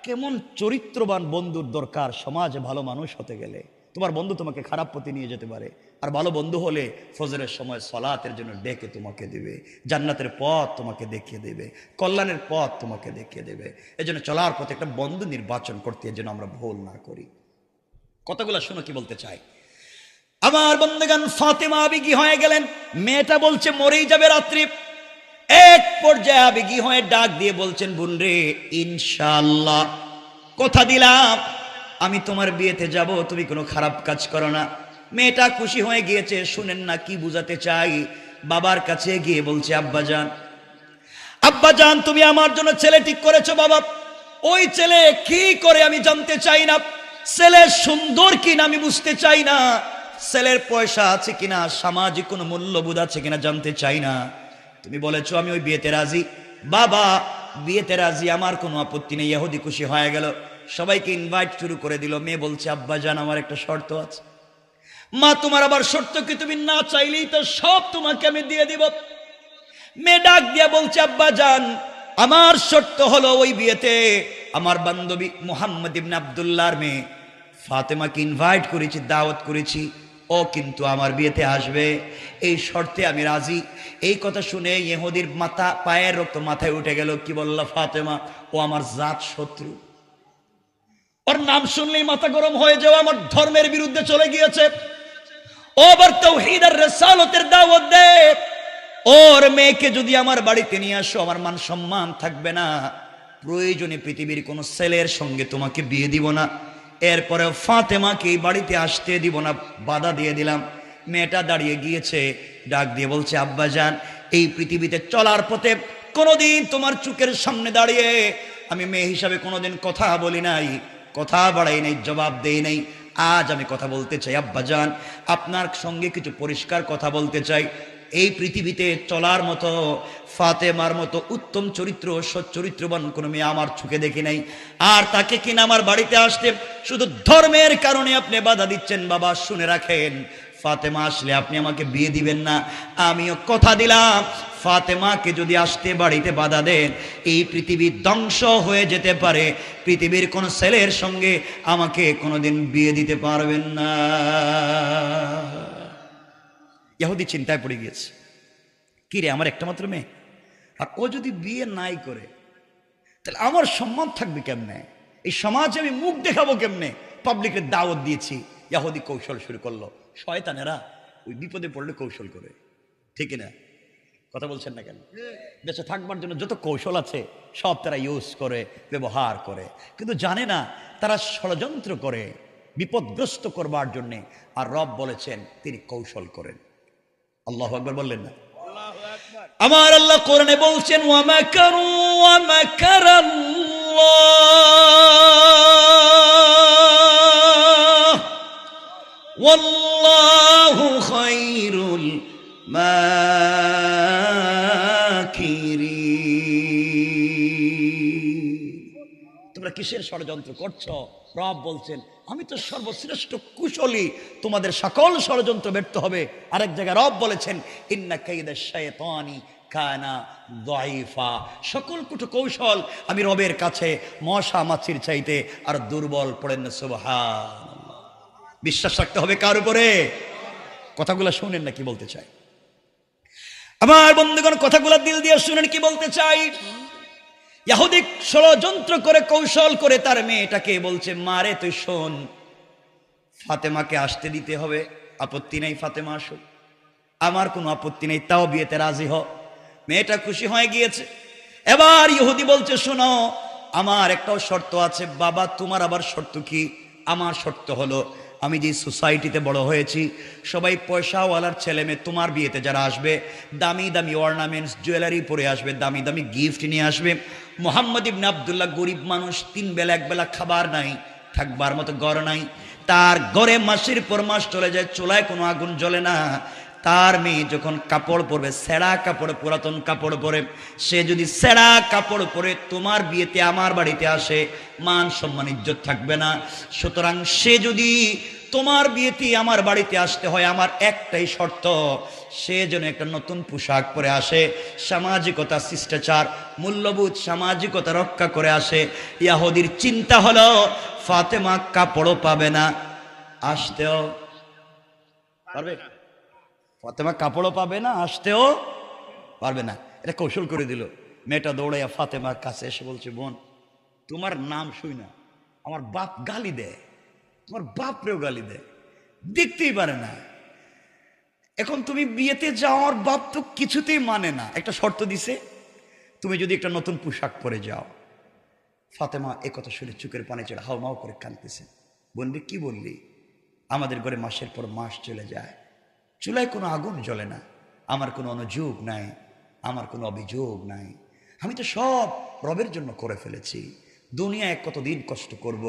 কেমন চরিত্রবান বন্ধুর দরকার সমাজে ভালো মানুষ হতে গেলে। তোমার বন্ধু তোমাকে খারাপ পথে নিয়ে যেতে পারে, আর ভালো বন্ধু হলে ফজরের সময় সালাতের জন্য ডেকে তোমাকে দিবে, জান্নাতের পথ তোমাকে দেখিয়ে দেবে, কল্যাণের পথ তোমাকে দেখিয়ে দেবে। এজন্য চলার পথে একটা বন্ধু নির্বাচন করতে যেন আমরা ভুল না করি। কতগুলো শুনো কি বলতে চাই। আমার বন্ধুগণ, ফাতেমা আবেগী হয়ে গেলেন, মেয়েটা বলছে মরেই যাবে রাত্রি। এক পর্যায়ে আবেগী হয়ে ডাক দিয়ে বলছেন, বোন রে, ইনশাআল্লাহ কথা দিলাম আমি তোমার বিয়েতে যাব, তুমি কোনো খারাপ কাজ করো না। মেয়েটা খুশি হয়ে গিয়েছে। শুনেন না কি বুঝাতে চাই। বাবার কাছে গিয়ে বলছে, আব্বাজান, আব্বাজান তুমি আমার জন্য ছেলে ঠিক করেছো বাবা। ওই ছেলে কি করে আমি জানতে চাই না, ছেলে সুন্দর কিনা আমি বুঝতে চাই না, ছেলের পয়সা আছে কিনা, সামাজিক কোনো মূল্যবোধ আছে কিনা জানতে চাই না। তুমি বলেছো আমি ওই বিয়েতে রাজি। বাবা বিয়েতে রাজি, আমার কোনো আপত্তি নেই। ইহুদি খুশি হয়ে গেল, সবাইকে ইনভাইট শুরু করে দিল। মেয়ে বলছে, আব্বাজান আমার একটা শর্ত আছে। মা তোমার আবার শর্ত কি? তুমি না চাইলেই তো সব তোমাকে আমি দিয়ে দিব। মেয়ে ডাক দিয়া বলছে, আব্বাজান আমার শর্ত হলো ওই বিয়েতে আমার বান্ধবী মুহাম্মদ ইবনে আব্দুল্লাহর মেয়ে ফাতেমাকে ইনভাইট করেছি, দাওয়াত করেছি, ও কিন্তু আমার বিয়েতে আসবে, এই শর্তে আমি রাজি। এই কথা শুনে ইহুদির মাথা পায়ের রক্ত মাথায় উঠে গেল। কি বলল ফাতেমা? ও আমার জাত শত্রু, ওর নাম শুনলেই মাথা গরম হয়ে যাওয়া, আমার ধর্মের বিরুদ্ধে চলে গিয়েছে, ও আবার তাওহীদ আর রিসালাতের দাওয়াত দেয়। ওর মেয়েকে যদি আমার বাড়িতে নিয়ে আসো আমার মান সম্মান থাকবে না, প্রয়োজনে পৃথিবীর কোনো ছেলের সঙ্গে তোমাকে বিয়ে দিব না। এরপরে ফাতেমাকে বাড়িতে আসতে দিব না, বাধা দিয়ে দিলাম। মেয়েটা দাঁড়িয়ে গিয়েছে, ডাক দিয়ে বলছে, আব্বাজান এই পৃথিবীতে চলার পথে কোনোদিন তোমার চোখের সামনে দাঁড়িয়ে আমি মেয়ে হিসাবে কোনোদিন কথা বলি নাই, কথা বাড়াই নাই, জবাব দেই নাই। আজ আমি কথা বলতে চাই আব্বাজান, আপনার সঙ্গে কিছু পরিষ্কার কথা বলতে চাই। এই পৃথিবীতে চলার মতো ফাতেমার মতো উত্তম চরিত্র সচ্চরিত্রবান কোনো মেয়ে আমার চোখে দেখি নাই। আর তাকে কিনা আমার বাড়িতে আসতে শুধু ধর্মের কারণে আপনি বাধা দিচ্ছেন। বাবা শুনে রাখেন, ফাতেমা আসলে আপনি আমাকে বিয়ে দিবেন না। আমিও কথা দিলাম, ফাতেমাকে যদি আসতে বাড়িতে বাধা দেন এই পৃথিবী ধ্বংস হয়ে যেতে পারে, পৃথিবীর কোন ছেলের সঙ্গে আমাকে কোনোদিন বিয়ে দিতে পারবেন না। ইহুদি চিন্তায় পড়ে গিয়েছে, কি রে আমার একটা মাত্র মেয়ে, আর ও যদি বিয়ে নাই করে তাহলে আমার সম্মান থাকবে কেমনে, এই সমাজে আমি মুখ দেখাবো কেমনে, পাবলিকের দাওয়াত দিয়েছি। ইহুদি কৌশল শুরু করলো। শয়তানেরা ওই বিপদে পড়লে কৌশল করে, ঠিক না? কথা বলছেন না কেন? দেশে থাকবার জন্য যত কৌশল আছে সব তারা ইউজ করে, ব্যবহার করে, কিন্তু জানে না তারা ষড়যন্ত্র করে বিপদগ্রস্ত করবার জন্যে। আর রব বলেছেন তিনি কৌশল করেন। আল্লাহু আকবার বললেন না? আমার আল্লাহ কোরআনে বলছেন, ওয়া মাকারু ওয়া মাকারাল্লাহ ওয়াল্লাহু খায়রুল মাকিরিন। তোমরা কিসের ষড়যন্ত্র করছো? রব বলছেন আমি তো সর্বশ্রেষ্ঠ কুশলী, তোমাদের সকল ষড়যন্ত্র ব্যর্থ হবে। আরেক জায়গায় রব বলেছেন ইন্না কাইদাশ শাইতানি কানা দাইফা, সকল কুট কৌশল আমি রবের কাছে মশা মাছির চাইতে আর দুর্বল। পড়েন না সুবহানাল্লাহ। বিশ্বাস রাখতে হবে কার উপরে? কথাগুলো শুনেন না কি বলতে চাই আমার বন্ধুগণ, কথাগুলো দিল দিয়ে শুনেন কি বলতে চাই। ইহুদি ষড়যন্ত্র করে কৌশল করে তার মেয়েটাকে বলছে, মারে তুই শোন, ফাতেমাকে আসতে দিতে হবে, আপত্তি নেই, ফাতেমা আসুক, আমার কোনো আপত্তি নেই, তাও বিয়েতে রাজি হ। মেয়েটা খুশি হয়ে গিয়েছে। এবার ইহুদি বলছে, শোনো আমার একটাও শর্ত আছে। বাবা তোমার আবার শর্ত কি? আমার শর্ত হলো আমি যে সোসাইটিতে বড় হয়েছি সবাই পয়সাওয়ালার ছেলে মেয়ে, তোমার বিয়েতে যারা আসবে দামি দামি অর্নামেন্টস জুয়েলারি পরে আসবে, দামি দামি গিফট নিয়ে আসবে। মোহাম্মদ ইবনে আব্দুল্লাহ গরিব মানুষ, 3 বেলা 1 বেলা খাবার নাই, থাকবার মতো ঘর নাই, তার ঘরে মাসের পর মাস চলে যায়, চুলায় কোনো আগুন জ্বলে না। তার মেয়ে যখন কাপড় পরবে, ছেঁড়া কাপড়, পুরাতন কাপড় পরে, সে যদি ছেঁড়া কাপড় পরে তোমার বিয়েতে আমার বাড়িতে আসে, মান সম্মান ইজ্জত থাকবে না। সুতরাং সে যদি তোমার বিয়েতে আমার বাড়িতে আসতে হয়, আমার একটাই শর্ত, সে যেন একটা নতুন পোশাক পরে আসে, সামাজিকতা, শিষ্টাচার, মূল্যবোধ, সামাজিকতা রক্ষা করে আসে। ইয়াহুদির চিন্তা হলো ফাতেমা কাপড়ও পাবে না, আসতেও পারবে, ফাতেমা কাপড়ও পাবে না, আসতেও পারবে না। এটা কৌশল করে দিল। মেয়েটা দৌড়াইয়া ফাতেমার কাছে এসে বলছে, বোন তোমার নাম শুই না আমার বাপ গালি দেয়, তোমার বাপরেও গালি দেয়, দেখতেই পারে না। এখন তুমি বিয়েতে যাওয়ার বাপ তো কিছুতেই মানে না, একটা শর্ত দিছে, তুমি যদি একটা নতুন পোশাক পরে যাও। ফাতেমা একথা শুনে চোখের পানি চলে হাউমাউ করে কাঁদতেছে। বললি কি বললি? আমাদের ঘরে মাসের পর মাস চলে যায়, চুলায় কোনো আগুন জ্বলে না, আমার কোনো অনুযোগ নাই, আমার কোনো অভিযোগ নাই, আমি তো সব রবের জন্য করে ফেলেছি, দুনিয়ায় কতদিন কষ্ট করব,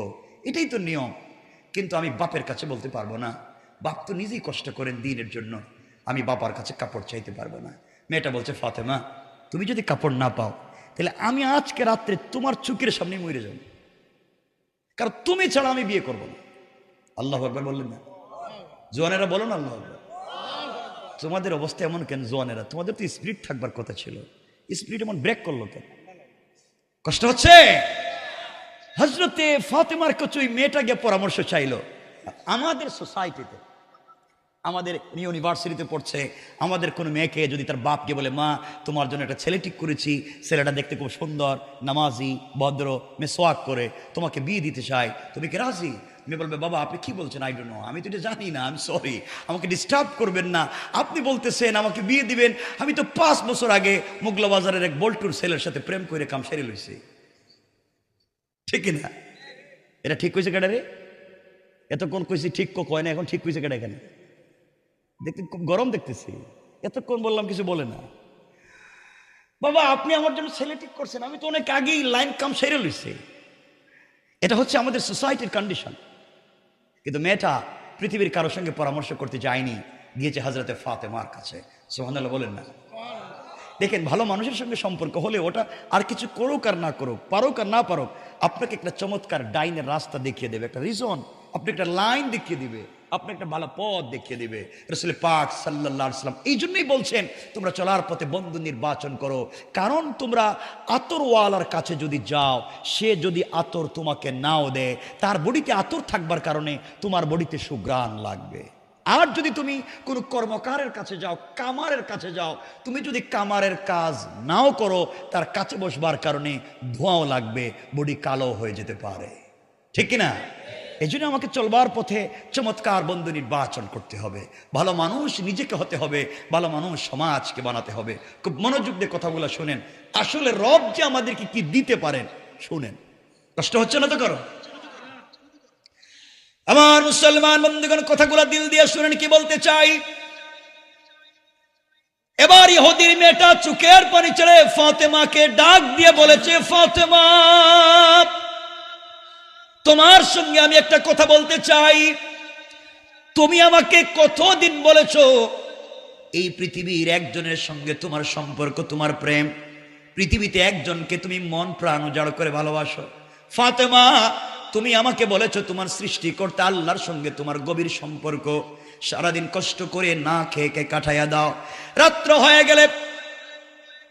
এটাই তো নিয়ম। কিন্তু আমি বাপের কাছে বলতে পারবো না, বাপ তো নিজেই কষ্ট করেন দিনের জন্য, আমি বাবার কাছে কাপড় চাইতে পারবো না। মেয়েটা বলছে, ফাতেমা তুমি যদি কাপড় না পাও তাহলে আমি আজকে রাত্রে তোমার চোখের সামনে মরে যাব, কারণ তুমি ছাড়া আমি বিয়ে করবো না। আল্লাহ আকবার বললেন না? জোয়ানেরা বলো না আল্লাহ আকবার। তোমাদের অবস্থা এমন কেন জোয়ানেরা? তোমাদের তো স্পিরিট থাকবার কথা ছিল, স্পিরিট এমন ব্রেক করলো কেন? কষ্ট হচ্ছে? হযরতে ফাতেমার কাছে ওই মেয়েটা গিয়ে পরামর্শ চাইলো। আমাদের সোসাইটিতে, আমাদের ইউনিভার্সিটিতে পড়ছে, আমাদের কোনো মেয়েকে যদি তার বাপকে বলে, মা তোমার জন্য একটা ছেলে ঠিক করেছি, ছেলেটা দেখতে খুব সুন্দর, নামাজি, ভদ্র, মেসওয়াক করে, তোমাকে বিয়ে দিতে চাই, তুমি কি রাজি? মেয়ে বলবে, বাবা আপনি কি বলছেন? আই ডোন্ট নো, আমি তো এটা জানি না, আমি সরি, আমাকে ডিস্টার্ব করবেন না, আপনি বলতেছেন আমাকে বিয়ে দিবেন, আমি তো 5 বছর আগে মোগলা বাজারের এক বল্টুর ছেলের সাথে প্রেম করে কাম সেরে লইছি। ঠিক না? এটা ঠিক কইছে কেডা রে? এতক্ষণ কইছি ঠিক কয় না, এখন ঠিক কইছে কেডা? এখানে দেখতে খুব গরম দেখতেছি, এতক্ষণ বললাম কিছু বলে না। বাবা আপনি আমার জন্য ছেলে ঠিক করছেন, আমি তো অনেক আগেই লাইন কাম সেরে লইছি। এটা হচ্ছে আমাদের সোসাইটির কন্ডিশন। কিন্তু মেয়েটা পৃথিবীর কারোর সঙ্গে পরামর্শ করতে যায়নি, গিয়েছে হযরতে ফাতেমার কাছে। সুবহানাল্লাহ বলেন না? দেখেন, ভালো মানুষের সঙ্গে সম্পর্ক হলে ওটা আর কিছু করুক আর না করুক, পারুক আর না পারুক, আপনাকে একটা চমৎকার ডাইনের রাস্তা দেখিয়ে দেবে, একটা রিজন, আপনি একটা লাইন দেখিয়ে দিবে, আপনি একটা ভালো পথ দেখিয়ে দিবে। রাসূল পাক সাল্লাল্লাহু আলাইহি ওয়াসাল্লাম এই জন্যই বলছেন, তোমরা চলার পথে বন্ধু নির্বাচন করো, কারণ তোমরা আতরওয়ালার কাছে যদি যাও, সে যদি আতর তোমাকে নাও দেয়, তার বডিতে আতর থাকবার কারণে তোমার বডিতে সুঘ্রাণ লাগবে। আর যদি তুমি কোনো কর্মকারের কাছে যাও, কামারের কাছে যাও, তুমি যদি কামারের কাজ নাও করো, তার কাছে বসবার কারণে ধোঁয়াও লাগবে, বডি কালো হয়ে যেতে পারে। ঠিক কিনা? এই জন্য আমাকে চলবার পথে চমৎকার বন্ধু নির্বাচন করতে হবে, ভালো মানুষ নিজেকে হতে হবে, ভালো মানুষ সমাজকে বানাতে হবে। খুব মনোযোগ দিয়ে কথাগুলো শুনেন, আসলে রব যে আমাদেরকে কি দিতে পারেন শুনেন। কষ্ট হচ্ছে না তো? করো আমার মুসলমান বন্ধুগণ, কথাগুলো দিল দিয়ে শুনেন কি বলতে চাই। এবার ইহুদির মেয়েটা চোখের পানি ছেড়ে ফাতেমাকে ডাক দিয়ে বলেছে, ফাতেমা তোমার সঙ্গে আমি একটা কথা বলতে চাই। তুমি আমাকে কতদিন বলেছো এই পৃথিবীর একজনের সঙ্গে তোমার সম্পর্ক, তোমার প্রেম, পৃথিবীতে একজনকে তুমি মন প্রাণ উজাড় করে ভালোবাসো। ফাতেমা তুমি আমাকে বলেছো তোমার সৃষ্টিকর্তা আল্লাহর সঙ্গে তোমার গভীর সম্পর্ক, সারাদিন কষ্ট করে না খেয়ে কাটাইয়া দাও, রাত্র হয়ে গেলে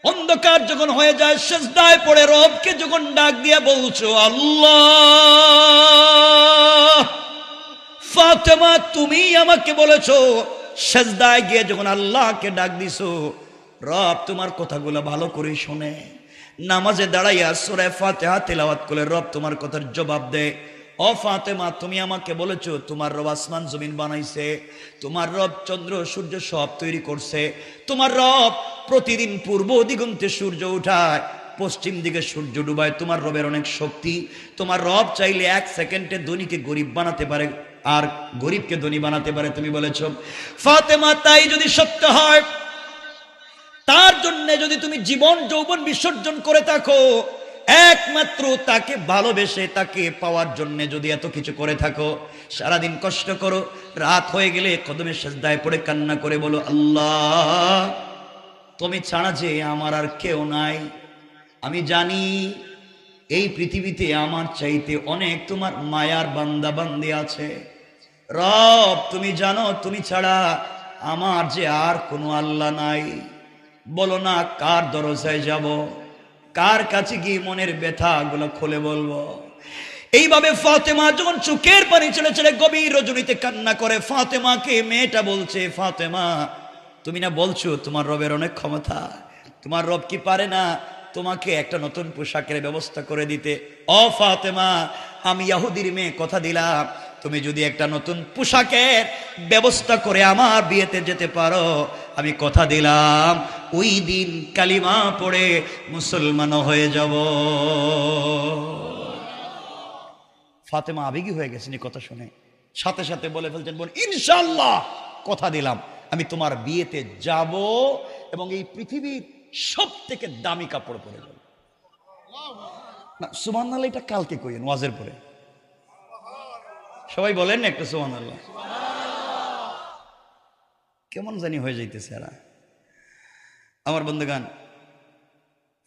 অন্ধকার যখন হয়ে যায়, সিজদায় পড়ে রবকে যখন ডাক দিয়ে বলছো আল্লাহ। ফাতেমা তুমি আমাকে বলেছো সিজদায় গিয়ে যখন আল্লাহকে ডাক দিছো, রব তোমার কথাগুলো ভালো করে শুনে নামাজে দাঁড়াইয়া সূরা ফাতিহা তেলাওয়াত করে রব তোমার কথার জবাব দেয়। ও ফাতেমা তুমি আমাকে বলেছো তোমার রব আসমান জমিন বানাইছে, তোমার রব চন্দ্র সূর্য সব তৈরি করছে, তোমার রব প্রতিদিন পূর্ব দিগন্তে সূর্য উঠায়, পশ্চিম দিকে সূর্য ডুবায়, তোমার রবের অনেক শক্তি, তোমার রব চাইলে 1 সেকেন্ডে ধনীকে গরিব বানাতে পারে, আর গরিবকে ধনী বানাতে পারে তুমি বলেছো। ফাতেমা তাই যদি সত্য হয়, তার জন্য যদি তুমি জীবন যৌবন বিসর্জন করে থাকো, একমাত্র তাকে ভালোবেসে তাকে পাওয়ার জন্য যদি এত কিছু করে থাকো, সারাদিন কষ্ট করো, রাত হয়ে গেলে কদমে সিজদায় পড়ে কান্না করে বলো, আল্লাহ তুমি ছাড়া যে আমার আর কেউ নাই, আমি জানি এই পৃথিবীতে আমার চাইতে অনেক তোমার মায়ার বান্দা বান্দি আছে। রব তুমি জানো তুমি ছাড়া আমার যে আর কোনো আল্লাহ নাই। বলো না কার দরজায় যাব, কার কাছে গিয়ে মনের ব্যথা গুলো খুলে বলবো। এইভাবে ফাতেমা যখন চোখের পানি ছেড়ে ছেড়ে গভীর রজনীতে কান্না করে, ফাতেমাকে মেয়েটা বলছে, ফাতেমা তুমি না বলছো তোমার রবের অনেক ক্ষমতা, তোমার রব কি পারে না তোমাকে একটা নতুন পোশাকের ব্যবস্থা করে দিতে? ও ফাতেমা, আমি ইহুদির মেয়ে কথা দিলাম, তুমি যদি একটা নতুন পোশাকের ব্যবস্থা করে আমার বিয়েতে যেতে পারো, আমি কথা দিলাম ওই দিন কালিমা পড়ে মুসলমান হয়ে যাব। ফাতেমা আবেগী হয়ে গেছেন এই কথা শুনে, সাথে সাথে বলে ফেলছেন, বোন ইনশাআল্লাহ কথা দিলাম আমি তোমার বিয়েতে যাব এবং এই পৃথিবীর সব থেকে দামি কাপড় পরে যাব। না সুবহানাল্লাহ, এটা কালকে কইেন ওয়াজের পরে, সবাই বলেন না একটা সুবহানাল্লাহ। কেমন জানি হয়ে যাইতেছে এরা। আমার বন্ধুগান,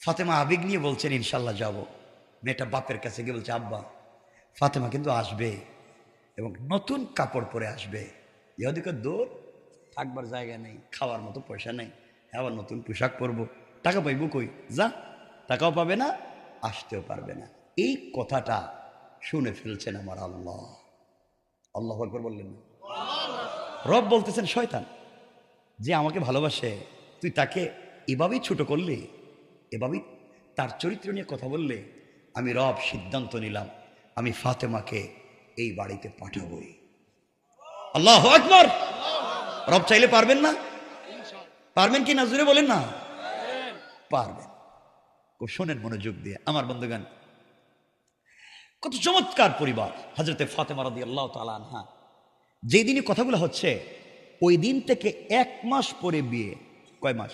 ফাতেমা আবেগ নিয়ে বলছেন ইনশাল্লাহ যাব। মেয়েটা বাপের কাছে গিয়ে বলছে, আব্বা ফাতেমা কিন্তু আসবে এবং নতুন কাপড় পরে আসবে। ইহুদিকে দূর থাকবার জায়গা নেই, খাওয়ার মতো পয়সা নেই, আবার নতুন পোশাক পরবো, টাকা পাইবো কই? যা, টাকাও পাবে না, আসতেও পারবে না। এই কথাটা শুনে ফেলছেন আমার আল্লাহ। আল্লাহু আকবার বললেন না? রব বলতেছেন, শয়তান যে আমাকে ভালোবাসে তুই তাকে এভাবেই ছোট করলে, এভাবেই তার চরিত্র নিয়ে কথা বললে, আমি রব সিদ্ধান্ত নিলাম আমি ফাতেমাকে এই বাড়িতে পাঠাবই। আল্লাহু আকবার। রব চাইলে পারবেন না? পারবেন কি না জোরে বলেন না? পারবেন। খুব শোনেন মনোযোগ দিয়ে আমার বন্ধুগান, কত চমৎকার পরিবার হযরতে ফাতেমা রাদিয়াল্লাহু তাআলা আনহা। যেই দিনই কথাগুলো হচ্ছে ওই দিন থেকে 1 মাস পরে বিয়ে। কয় মাস?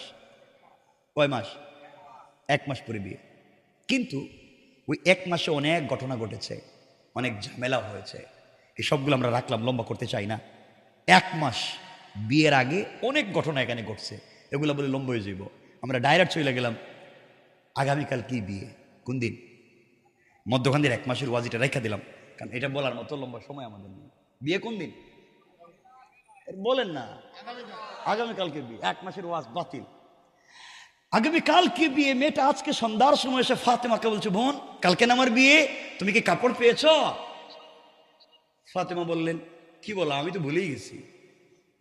1 মাস পরে বিয়ে। কিন্তু ওই 1 মাসে অনেক ঘটনা ঘটেছে, অনেক ঝামেলা হয়েছে। এই সবগুলো আমরা রাখলাম, লম্বা করতে চাই না। 1 মাস বিয়ের আগে অনেক ঘটনা এখানে ঘটছে, এগুলো বলে লম্বা হয়ে যাইব। আমরা ডাইরেক্ট চলে গেলাম আগামীকাল কি বিয়ে, কোন দিন, মধ্যখান দিয়ে 1 মাসের ওয়াজিটা রেখা দিলাম, কারণ এটা বলার মতো লম্বা সময় আমাদের নেই। বিয়ে কোন দিন বলেন না? আগামীকালকে বিয়ে, 1 মাসের ওয়াজ বাতিল। আগামীকালকে বিয়ে। মেয়েটা আজকে সন্ধ্যার সময় এসে ফাতেমাকে বলছে, বোন কালকে না আমার বিয়ে, তুমি কি কাপড় পেয়েছ? ফাতেমা বললেন, কি বলো, আমি তো ভুলেই গেছি,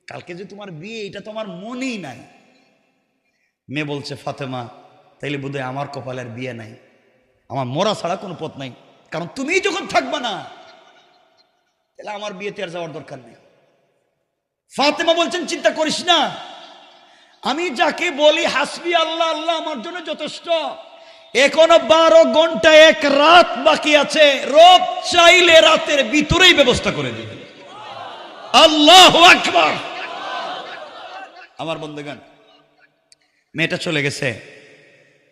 কালকে যে তোমার বিয়ে এটা তো আমার মনেই নাই। মেয়ে বলছে, ফাতেমা তাইলে বোধহয় আমার কপালের বিয়ে নাই, আমার মরা ছাড়া কোনো পথ নাই, কারণ তুমি যখন থাকবা না তাহলে আমার বিয়েতে আর যাওয়ার দরকার নেই। ফাতেমা বলছেন, চিন্তা করিস না, আমি যাকে বলি হাসবি আল্লাহ, আল্লাহ আমার জন্য যথেষ্ট। এখনো 12 ঘন্টা 1 রাত বাকি আছে, রব চাইলে রাতের ভিতরেই ব্যবস্থা করে দিবে। আল্লাহু আকবার। আমার বন্ধুগণ, মেয়েটা চলে গেছে।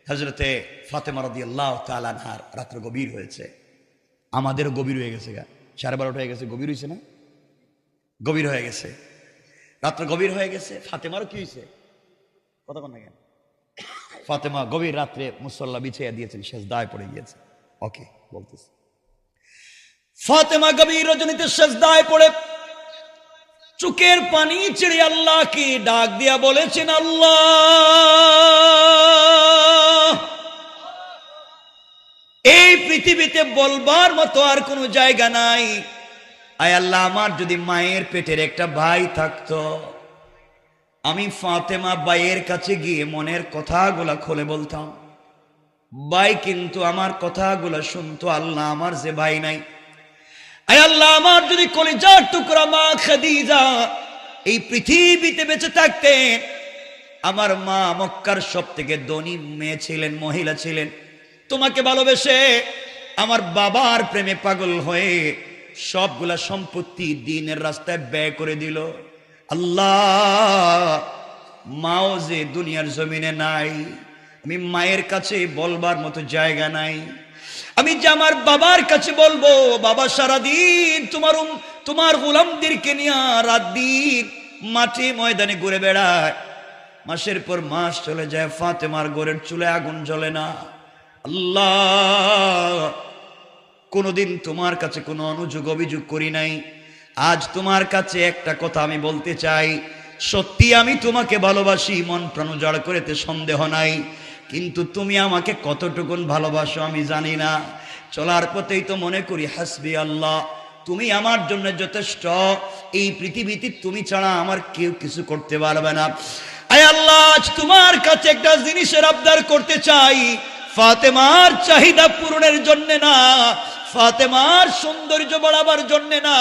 হযরতে ফাতেমা রাদিয়াল্লাহু তাআলা আনহার রাত্র গভীর হয়েছে, আমাদেরও গভীর হয়ে গেছে, 12:30 হয়ে গেছে, গভীর হয়েছে না? গভীর হয়ে গেছে, রাত্র গভীর হয়ে গেছে। ফাতেমারও কি হয়েছে কথা কোন না কেন? ফাতেমা গভীর রাত্রে মুসল্লা বিছিয়ে দিয়েছেন, সেজদায় পড়ে গিয়েছে। ওকে বলতেছে, ফাতেমা গভীর রজনীতে সেজদায় পড়ে চোখের পানি ছেড়ে আল্লাহকে ডাক দিয়া বলেছেন, আল্লাহ এই পৃথিবীতে বলবার মতো আর কোনো জায়গা নাই। আয় আল্লাহ, আমার যদি মায়ের পেটের একটা ভাই থাকতো, আমি ফাতেমা ভাইয়ের কাছে গিয়ে মনের কথাগুলা খুলে বলতাম, ভাই কিন্তু আমার কথাগুলা শুনতো। আল্লাহ আমার যে ভাই নাই, আয় আল্লাহ আমার যদি কলিজার টুকরা মা খাদিজা এই পৃথিবীতে বেঁচে থাকতেন, আমার মা মক্কার সব থেকে ধনী মেয়ে ছিলেন, মহিলা ছিলেন, তোমাকে ভালোবেসে আমার বাবার প্রেমে পাগল হয়ে সবগুলা সম্পত্তি দ্বীনের রাস্তায় ব্যয় করে দিল। আল্লাহ, মাও যে দুনিয়ার জমিনে নাই, আমি মায়ের কাছে বলবার মতো জায়গা নাই। আমি যে আমার বাবার কাছে বলবো, বাবা সারাদিন তোমার গোলামদেরকে নিয়ে রাত দিন মাঠে ময়দানে ঘুরে বেড়ায়, মাসের পর মাস চলে যায়, ফাতেমার ঘরের চুলে আগুন জ্বলে না। আল্লাহ, কোনোদিন তোমার কাছে কোনো অনুযোগ অভিযোগ করি নাই। আজ তোমার কাছে একটা কথা আমি বলতে চাই, সত্যি আমি তোমাকে ভালোবাসি, মন প্রাণ উজাড় করেতে সন্দেহ নাই, কিন্তু তুমি আমাকে কতটুকুন ভালোবাসো আমি জানি না। চলার পথেই তো মনে করি হাসবি আল্লাহ, তুমি আমার জন্য যথেষ্ট, এই পৃথিবীতে তুমি ছাড়া আমার কেউ কিছু করতে পারবে না। আয় আল্লাহ, আজ তোমার কাছে একটা জিনিসের আবদার করতে চাই, ফাতেমার চাহিদা পূরণের জন্য না, ফাতেমার সৌন্দর্য বাড়াবার জন্য না,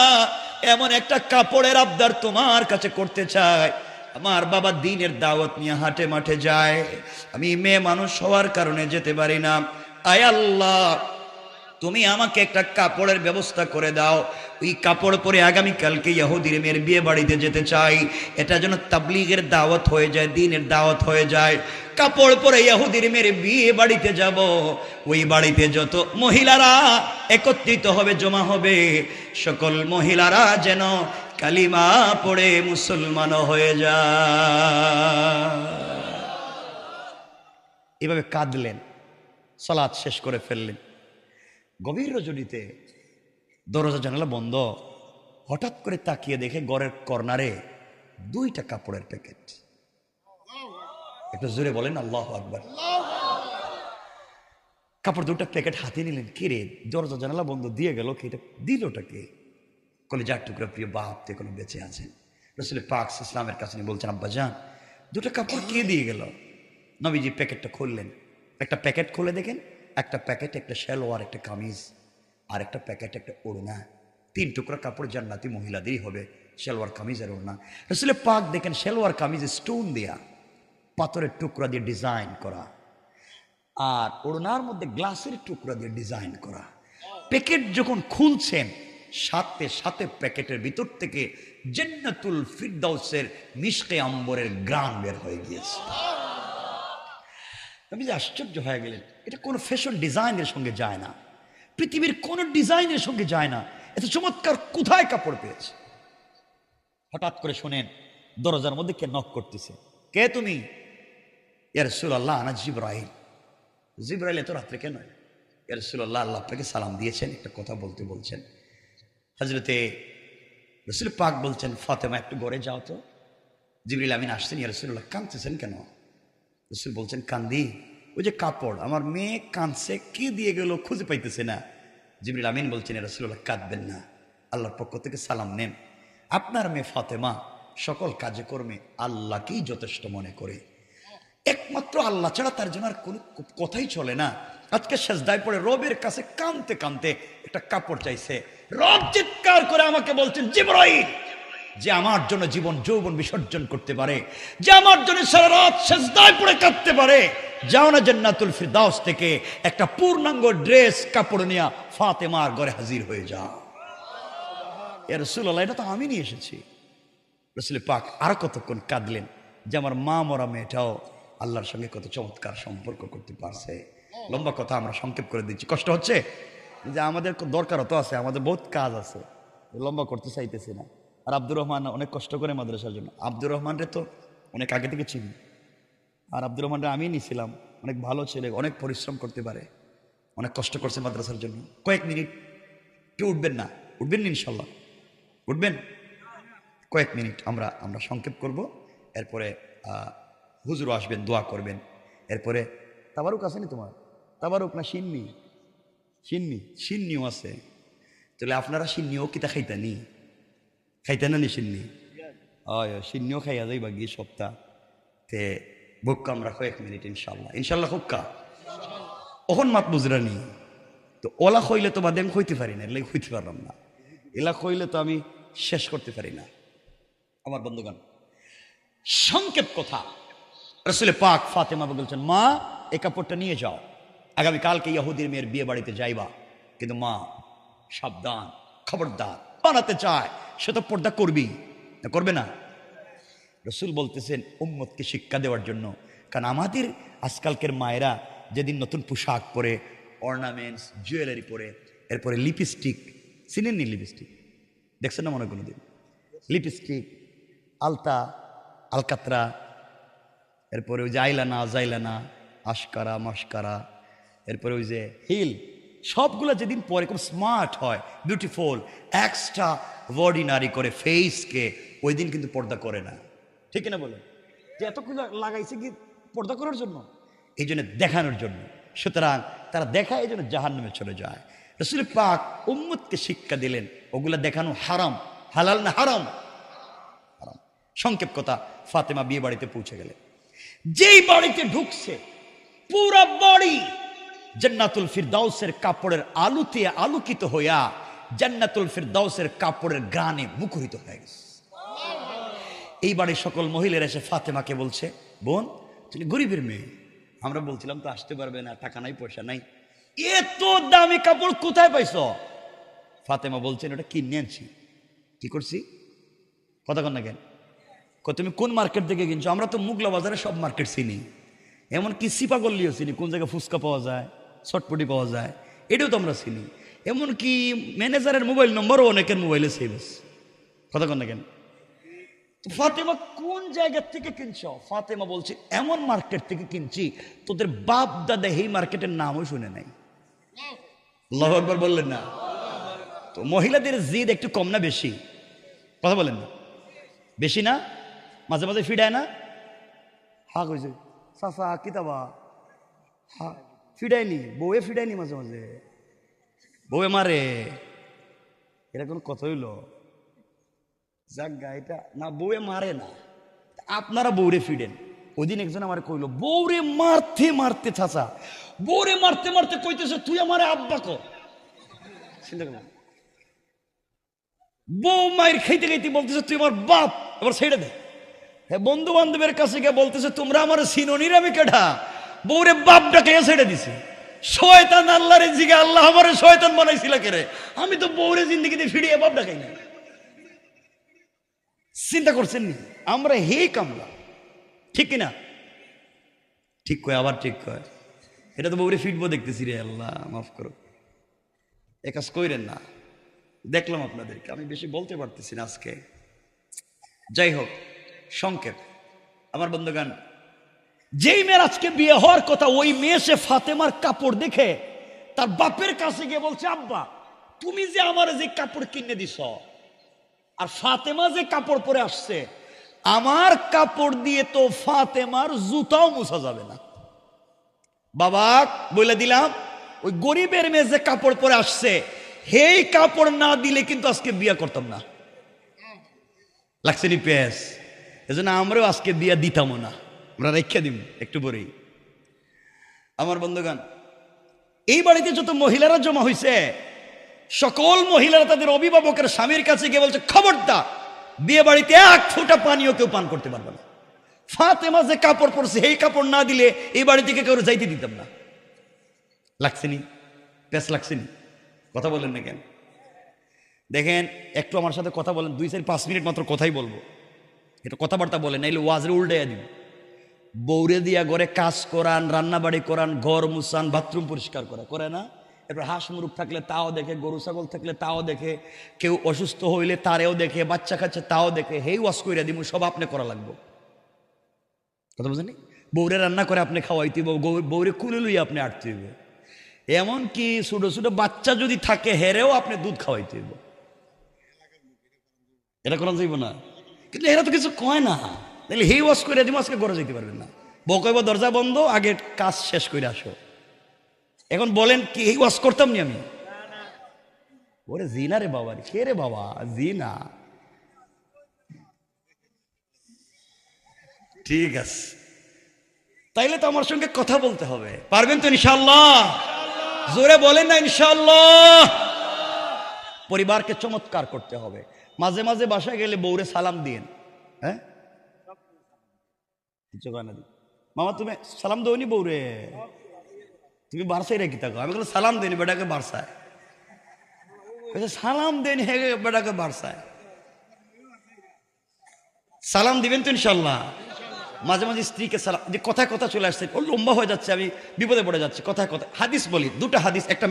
এমন একটা কাপড়ের আবদার তোমার কাছে করতে চাই। আমার বাবা দ্বীনের দাওয়াত নিয়ে হাটে মাঠে যায়, আমি মেয়ে মানুষ হওয়ার কারণে যেতে পারি না। আয় আল্লাহ, তুমি আমাকে একটা কাপড়ের ব্যবস্থা করে দাও, ওই কাপড় পরে আগামীকালকে ইহুদির মেয়ের বিয়ে বাড়িতে যেতে চাই। এটা যেন তাবলীগের দাওয়াত হয়ে যায়, দ্বীনের দাওয়াত হয়ে যায়। কাপড় পরে ইহুদির মেয়ের বিয়ে বাড়িতে যাব, ওই বাড়িতে যত মহিলারা একত্রিত হবে, জমা হবে, সকল মহিলারা যেন কালিমা পড়ে মুসলমান হয়ে যায়। এভাবে কাঁদলেন, সালাত শেষ করে ফেললেন। গভীর রজনীতে দরজা জানালা বন্ধ, হঠাৎ করে তাকিয়ে দেখে ঘরের কর্নারে 2টা কাপড়ের প্যাকেট। একটু জোরে বলেন আল্লাহু আকবার। কাপড় 2টা প্যাকেট হাতে নিলেন, কে রে, দরজা জানালা বন্ধ, দিয়ে গেল কে, এটা দিলটাকে? কলিজার টুকরা প্রিয় বাপ তে কোনো বেঁচে আছেন, রাসূল পাক ইসলামের কাছে বলছেন, আব্বা জান 2টা কাপড় কে দিয়ে গেল? নবীজি প্যাকেটটা খুললেন, একটা প্যাকেট খুলে দেখেন, একটা প্যাকেট একটা সালোয়ার, একটা কামিজ, আর একটা প্যাকেট একটা ওড়না। 3 টুকরা কাপড় জান্নাতি মহিলাদেরই হবে, সালোয়ার কামিজ আর ওড়না। রাসূল পাক দেখেন সালোয়ার কামিজ স্টোন দেয়া, পাথরের টুকরা দিয়ে ডিজাইন করা, আর ওড়নার মধ্যে গ্লাসের টুকরা দিয়ে ডিজাইন করা। প্যাকেট যখন খুলছেন, সাথে সাথে প্যাকেটের ভিতর থেকে জান্নাতুল ফিরদাউসের মিশকে আম্বরের গ্রান বের হয়ে গিয়েছে। আমি যে আশ্চর্য হয়ে গেলেন, এটা কোনো ফ্যাশন ডিজাইনের সঙ্গে যায় না, পৃথিবীর কোনো ডিজাইনের সঙ্গে যায় না, এত চমৎকার কোথায় কাপড় পেয়েছে? হঠাৎ করে শোনেন দরজার মধ্যে কে নক করতেছে। কে তুমি? ইয়া রাসূলুল্লাহ, আনা জিবরাইল। জিবরাইল এত রাত্রে কেন? ইয়া রাসূলুল্লাহ, আল্লাহ আপনাকে সালাম দিয়েছেন, একটা কথা বলতে বলছেন। হযরতে রাসূল পাক বলছেন, ফাতেমা একটু ঘরে যাও তো। জিবরাইল আমিন আসছেন। ইয়া রাসূলুল্লাহ, কাঁদতেছেন কেন? রাসূল বলছেন, কান্দি, ওই যে কাপড়, আমার মেয়ে কাঁদছে, কে দিয়ে গেল খুঁজে পাইতেছে না। জিবরাইল আমিন বলছেন, ইয়া রাসূলুল্লাহ কাঁদবেন না, আল্লাহর পক্ষ থেকে সালাম নেন, আপনার মেয়ে ফাতেমা সকল কাজে কর্মে আল্লাহকেই যথেষ্ট মনে করে, একমাত্র আল্লাহ ছাড়া তার জন্য আর কোনো কথাই চলে না। আজকে সেজদায় পড়ে রবের কাছে কাঁদতে কাঁদতে একটা কাপড় চাইছে। রব চিৎকার করে আমাকে বলছেন, জিবরাইল, যে আমার জন্য জীবন যৌবন বিসর্জন করতে পারে, যে আমার জন্য সারা রাত সেজদায় পড়ে কাঁদতে পারে, যাও না জান্নাতুল ফিরদাউস থেকে একটা পূর্ণাঙ্গ ড্রেস কাপড় নিয়ে ফাতেমার ঘরে হাজির হয়ে যাও। ইয়া রাসূলুল্লাহ, এটা তো আমি নিয়ে এসেছি। রাসূল পাক আর কতক্ষণ কাঁদলেন যে আমার মা মরা মেয়েটাও আল্লাহর সঙ্গে কত চমৎকার সম্পর্ক করতে পারছে। লম্বা কথা আমরা সংক্ষেপ করে দিচ্ছি, কষ্ট হচ্ছে যে আমাদের দরকার তো আছে, আমাদের বহুত কাজ আছে, লম্বা করতে চাইতেছি না। আর আব্দুর রহমান অনেক কষ্ট করে মাদ্রাসার জন্য, আব্দুর রহমানরে তো অনেক আগে থেকে চিনি, আর আব্দুর রহমানরে আমি নিয়েছিলাম, অনেক ভালো ছেলে, অনেক পরিশ্রম করতে পারে, অনেক কষ্ট করছে মাদ্রাসার জন্য। কয়েক মিনিট একটু উঠবেন না? উঠবেন না ইনশাল্লাহ? উঠবেন? কয়েক মিনিট আমরা সংক্ষেপ করব, এরপরে হুজুরও আসবেন, দোয়া করবেন। এরপরে তাবারুক আছে নি তোমার? তাবারুক না সিন্নি? সিন্নিও আছে। তাহলে আপনারা সিন্নিও কিতা খাইতানি? খাইতেন না নি সিন্নি? সিন্নিও খাইয়া যাইবা গিয়ে সপ্তাহ তে ভুক্কা আমরা কয়েক মিনিট ইনশাল্লাহ হুক্কা ওখন মাত বুঝরানি তো ওলা খইলে তো বাদে আমি হইতে পারি না, এলে হইতে পারলাম না, এলা খইলে তো আমি শেষ করতে পারি না। আমার বন্ধুগণ, সংক্ষেপ কথা, রাসূল পাক ফাতেমা বলছেন, মা এই কাপড়টা নিয়ে যাও, আগামীকালকে ইহুদির মেয়ের বিয়ে বাড়িতে যাইবা, কিন্তু মা সাবধান, খবরদার, বানাতে চায় সে তো পর্দা করবেই, করবে না? রসুল বলতেছেন উম্মতকে শিক্ষা দেওয়ার জন্য। কারণ আমাদের আজকালকের মায়েরা যেদিন নতুন পোশাক পরে, অর্নামেন্টস, জুয়েলারি পরে, এরপরে লিপস্টিক, চিনেননি লিপস্টিক? দেখছেন না মনে কোনো দিন? লিপস্টিক, আলতা, আলকাতরা, এরপরে ওই যে আইলানা, জাইলানা, আশকারা, মাস্কারা, এরপরে ওই যে হিল, সবগুলো যেদিন পরে খুব স্মার্ট হয়, বিউটিফুল, এক্সট্রা অর্ডিনারি করে ফেসকে, ওই দিন কিন্তু পর্দা করে না। ঠিক না বলেন? যে এতগুলো লাগাইছে কি পর্দা করার জন্য? এই জন্য দেখানোর জন্য। সুতরাং তারা দেখায়, এই জন্য জাহান্নামে চলে যায়। রাসূল পাক উম্মতকে শিক্ষা দিলেন ওগুলা দেখানো হারাম। হালাল না হারাম? হারাম। সংক্ষেপ কথা, ফাতেমা বিয়ে বাড়িতে পৌঁছে গেলে, যেই বাড়িতে ঢুকছে পুরা বাড়ি জান্নাতুল ফিরদাউসের কাপড়ের আলোতে আলোকিত হইয়া জান্নাতুল ফিরদাউসের কাপড়ের গানে মুখরিত হয়ে গেছে। এই বাড়ির সকল মহিলারা এসে ফাতেমাকে বলছে, বোন তুমি গরিবের মেয়ে, আমরা বলছিলাম তো আসতে পারবে না, টাকা নাই, পয়সা নাই, এত দামি কাপড় কোথায় পাইছ? ফাতেমা বলছেন ওটা কিনে আনছি। কি করছি? কথা কন না কেন? তুমি কোন মার্কেট থেকে কিনছো? আমরা তো মুগলা বাজারে সব মার্কেট চিনি, এমনকি সিপাগল্লিও চিনি, কোন জায়গায় ফুচকা পাওয়া যায়, চটপটি পাওয়া যায়, এটাও তো আমরা চিনি। এমনকি ম্যানেজারের মোবাইল নম্বরও অনেকের মোবাইলে সেভ আছে। কথা কন না কেন? ফাতেমা কোন জায়গা থেকে কিনছ? ফাতেমা বলছে এমন মার্কেট থেকে কিনছি তোদের বাপ দাদা এই মার্কেটের নামও শুনে নাই। আল্লাহু আকবার বললেন না? তো মহিলাদের জিদ একটু কম না বেশি? কথা বলেন না? বেশি না? মাঝে মাঝে ফিডায় না? হা কইছে চাচা কিতাবা, হা ফিডায়নি, বউয়ে ফিডায়নি, মাঝে মাঝে বউয়ে মারে, এটা কোন কথা হইল? জাগা এটা না, বউয়ে মারে না, আপনারা বউরে ফিডেন। ওই দিন একজন আমার কইল বউরে মারতে মারতে, চাচা বউরে মারতে মারতে কইতেছে তুই আমারে আব্বা কর। চিন্তা কর, বউ মায়ের খাইতে খাইতে বলতেছে তুই আমার বাপ, এবার ছেড়ে দে। হ্যাঁ, বন্ধু বান্ধবের কাছে গিয়ে বলতেছে তোমরা আমার সিনোনির, আমি কেডা? বউরে বাপ ডাকে ছেড়ে দিছে। শয়তান আল্লাহরে জিগে, আল্লাহ আমারে শয়তান বানাইছিল কেরে? আমি তো বউরে জিন্দেগিতে ফিরিয়ে বাপ ডাকাই না। চিন্তা করছেন নি? আমরা হে কামলা, ঠিক কিনা? ঠিক কয়, আবার ঠিক কয়, এটা তো বউরে ফিটবো দেখতেছি রে। আল্লাহ মাফ করো, এ কাজ কইরেন না। দেখলাম আপনাদেরকে, আমি বেশি বলতে পারতেছি না আজকে। যাই হোক, সংক্ষেপ আমার বন্ধুগান, যেই মেয়ের আজকে বিয়ে হওয়ার কথা, ওই মেয়ে সে ফাতেমার কাপড় দেখে তার বাপের কাছে গিয়ে বলছে আব্বা তুমি যে আমার যে কাপড় কিনে দিছ, আর ফাতেমা যে কাপড় পরে আসছে, আমার কাপড় দিয়ে তো ফাতেমার জুতাও মুছা যাবে না। বাবা বলে দিলাম, ওই গরিবের মেয়ে যে কাপড় পরে আসছে, হেই কাপড় না দিলে কিন্তু আজকে বিয়ে করতাম না। লাগছে নি পেস? এজন্য আমরাও আজকে বিয়ে দিতাম না, আমরা রেখে দিব একটু পরেই। আমার বন্ধুগান, এই বাড়িতে যত মহিলারা জমা হয়েছে, সকল মহিলারা তাদের অভিভাবকের স্বামীর কাছে গিয়ে বলছে খবরদার বিয়ে বাড়িতে এক ফোঁটা পানিও কেউ পান করতে পারবে না। ফাতেমা যে কাপড় পরছে এই কাপড় না দিলে এই বাড়ি থেকে কেউ যাইতে দিতাম না। লাগছেনি পেস? লাগছেনি? কথা বলেন না কেন? দেখেন একটু আমার সাথে কথা বলেন, 2-5 মিনিট মাত্র কথাই বলবো, এটা কথাবার্তা বলেন, নাইলে ওয়াজরে উল্টাইয়া দিব। বৌরে দিয়া ঘরে কাজ করান, রান্না বাড়ি করান, ঘর মুছান, বাথরুম পরিষ্কার করে না? এরপর হাঁস মুরগ থাকলে তাও দেখে, গরু ছাগল থাকলে তাও দেখে, কেউ অসুস্থ হইলে তারেও দেখে, বাচ্চা খাচ্ছে তাও দেখে, হেই ওয়াশ কইরা দিব, সব আপনি করা লাগবে। কথা বুঝেনি? বৌরে রান্না করে আপনি খাওয়াইতে হইব, বৌরে কুলে লইয়া আপনি আটতে হইব, এমনকি ছোট ছোট বাচ্চা যদি থাকে হেরেও আপনি দুধ খাওয়াইতে হইব। এটা করা যাইব না? কিন্তু এরা তো কিছু কয় না, তাহলে হেই ওয়াশ করে দিব, আজকে ঘরে যেতে পারবেন না। বউ কইব দরজা বন্ধ, আগে কাজ শেষ করে আসো। এখন বলেন কি এই ওয়াশ করতাম নি আমি? ওরে জিনা রে বাবা, কে রে বাবা? জিনা। ঠিক আছে, তাইলে তো আমার সঙ্গে কথা বলতে হবে, পারবেন তো ইনশাআল্লাহ? জোরে বলেন না ইনশাআল্লাহ। পরিবারকে চমৎকার করতে হবে। মাঝে মাঝে বাসায় গেলে বউরে সালাম দিয়েন। হ্যাঁ, মামা তুমি সালাম দৌনি বউরে? তুমি বারসাই রেখে থাকো। আমি বললাম সালাম দিইনি বেটাকে বারসায়। সালাম দেন হে বেটাকে বারসায়, সালাম দিবেন তো ইনশাল্লাহ। মাঝে মাঝে স্ত্রীকে সালাম, যে কথায় কথা চলে আসছে, ও লম্বা হয়ে যাচ্ছে, আমি বিপদে পড়ে যাচ্ছি কথায় কথা। হাদিস বলি, দুটা হাদিস, একটা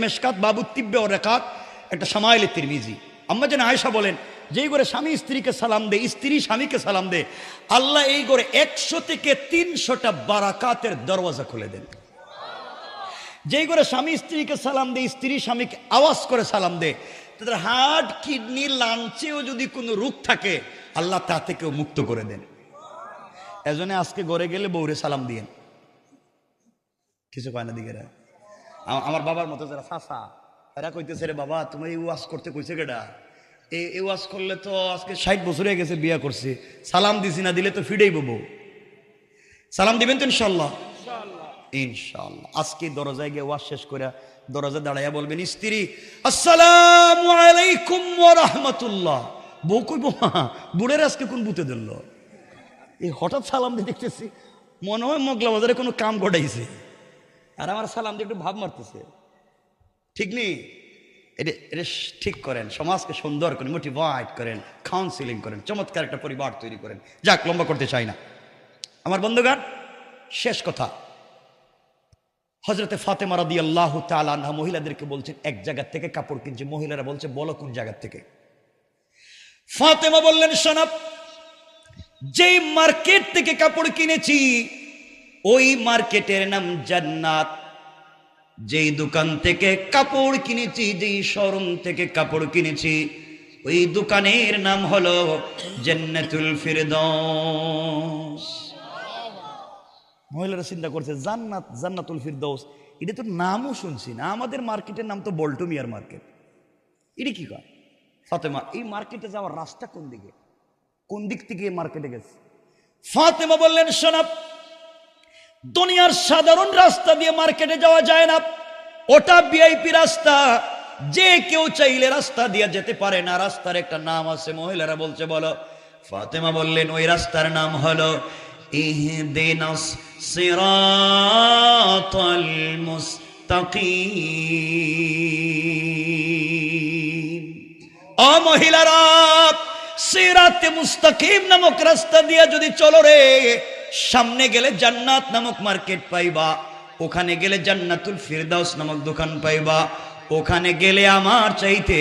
মেশকাত বাবু তিব্বে ও রেকাত, একটা শামাইলে তিরমিজি। আম্মা যেন আয়েশা বলেন, যেই করে স্বামী স্ত্রীকে সালাম দে, স্ত্রী স্বামীকে সালাম দে, আল্লাহ এই করে 100 থেকে 300টা বারাকাতের দরওয়াজা খুলে দেন। যেই করে স্বামী স্ত্রীকে সালাম দে, স্ত্রী স্বামীকে আওয়াজ করে সালাম দে, তাদের হার্ট, কিডনি, লাঞ্চেও যদি কোনো রোগ থাকে আল্লাহ তা থেকেও মুক্ত করে দেন। এজন্য আজকে ঘরে গেলে বউরে সালাম দিয়েন, কিছু কয় না দিকে। আমার বাবার মতো যারা চাচা, এরা কইতেছে, রে বাবা তুমি এই ওয়াজ করতে কইছে কেডা, এই ওয়াজ করলে তো আজকে 60 বছর হয়ে গেছে বিয়া করছে, সালাম দিছি না দিলে তো ফিডেই বউ। সালাম দিবেন তো ইনশাল্লাহ? ইনশাআল্লাহ। আজকে দরজায় গিয়ে ওয়াজ শেষ করে দরজা দাঁড়াইয়া বলবেন, স্ত্রী আসসালামু আলাইকুম ওয়া রাহমাতুল্লাহ। বউ কইব, বুড়ের আজকে কোন বুতে দিল, এই হঠাৎ সালাম দিয়ে দেখতেছি মনে হয় মগলা বাজারে কোনো কাম ঘটাইছে, আর আমার সালাম দিয়ে একটু ভাব মারতেছে। ঠিক নেই, এটা ঠিক করেন, সমাজকে সুন্দর করেন, মোটিভেট করেন, কাউন্সিলিং করেন, চমৎকার একটা পরিবার তৈরি করেন। যাক, লম্বা করতে চাই না আমার বন্ধুগণ, শেষ কথা, হযরতে ফাতেমা রাদিয়াল্লাহু তাআলা আনহা মহিলাদেরকে বলছেন এক জায়গা থেকে কাপড় কিনছে। মহিলারা বলছে, বলো কোন জায়গা থেকে? ফাতেমা বললেন, শোনাব, যেই মার্কেট থেকে কাপড় কিনেছি ওই মার্কেটের নাম জান্নাত। যেই দোকান থেকে কাপড় কিনেছি, যেই শোরুম থেকে কাপড় কিনেছি, ওই দোকানের নাম হলো জান্নাতুল ফিরদাউস। মহিলারা চিন্তা করছে, জান্নাত, জান্নাতুল ফিরদাউস, এটা তো নামও শুনছি না, আমাদের মার্কেটের নাম তো বল্টু মিয়ার মার্কেট, এটা কি কয়? ফাতেমা, এই মার্কেটে যাওয়ার রাস্তা কোন দিকে, কোন দিক থেকে মার্কেটে গেছে? ফাতেমা বললেন, শোনাব, দুনিয়ার সাধারণ রাস্তা দিয়ে মার্কেটে যাওয়া যায় না, ওটা ভিআইপি রাস্তা, যে কেউ চাইলে রাস্তা দিয়ে যেতে পারে না, রাস্তার একটা নাম আছে। মহিলারা বলছে, বলো। ফাতেমা বললেন, ওই রাস্তার নাম হলো ইহদিনাস সিরাতাল মুস্তাকিম। ও মহিলারা, সিরাতে মুস্তাকিম নামক রাস্তা দিয়ে যদি চলো রে, সামনে গেলে জান্নাত নামক মার্কেট পাইবা, ওখানে গেলে জান্নাতুল ফিরদাউস নামক দোকান পাইবা, ওখানে গেলে আমার চাইতে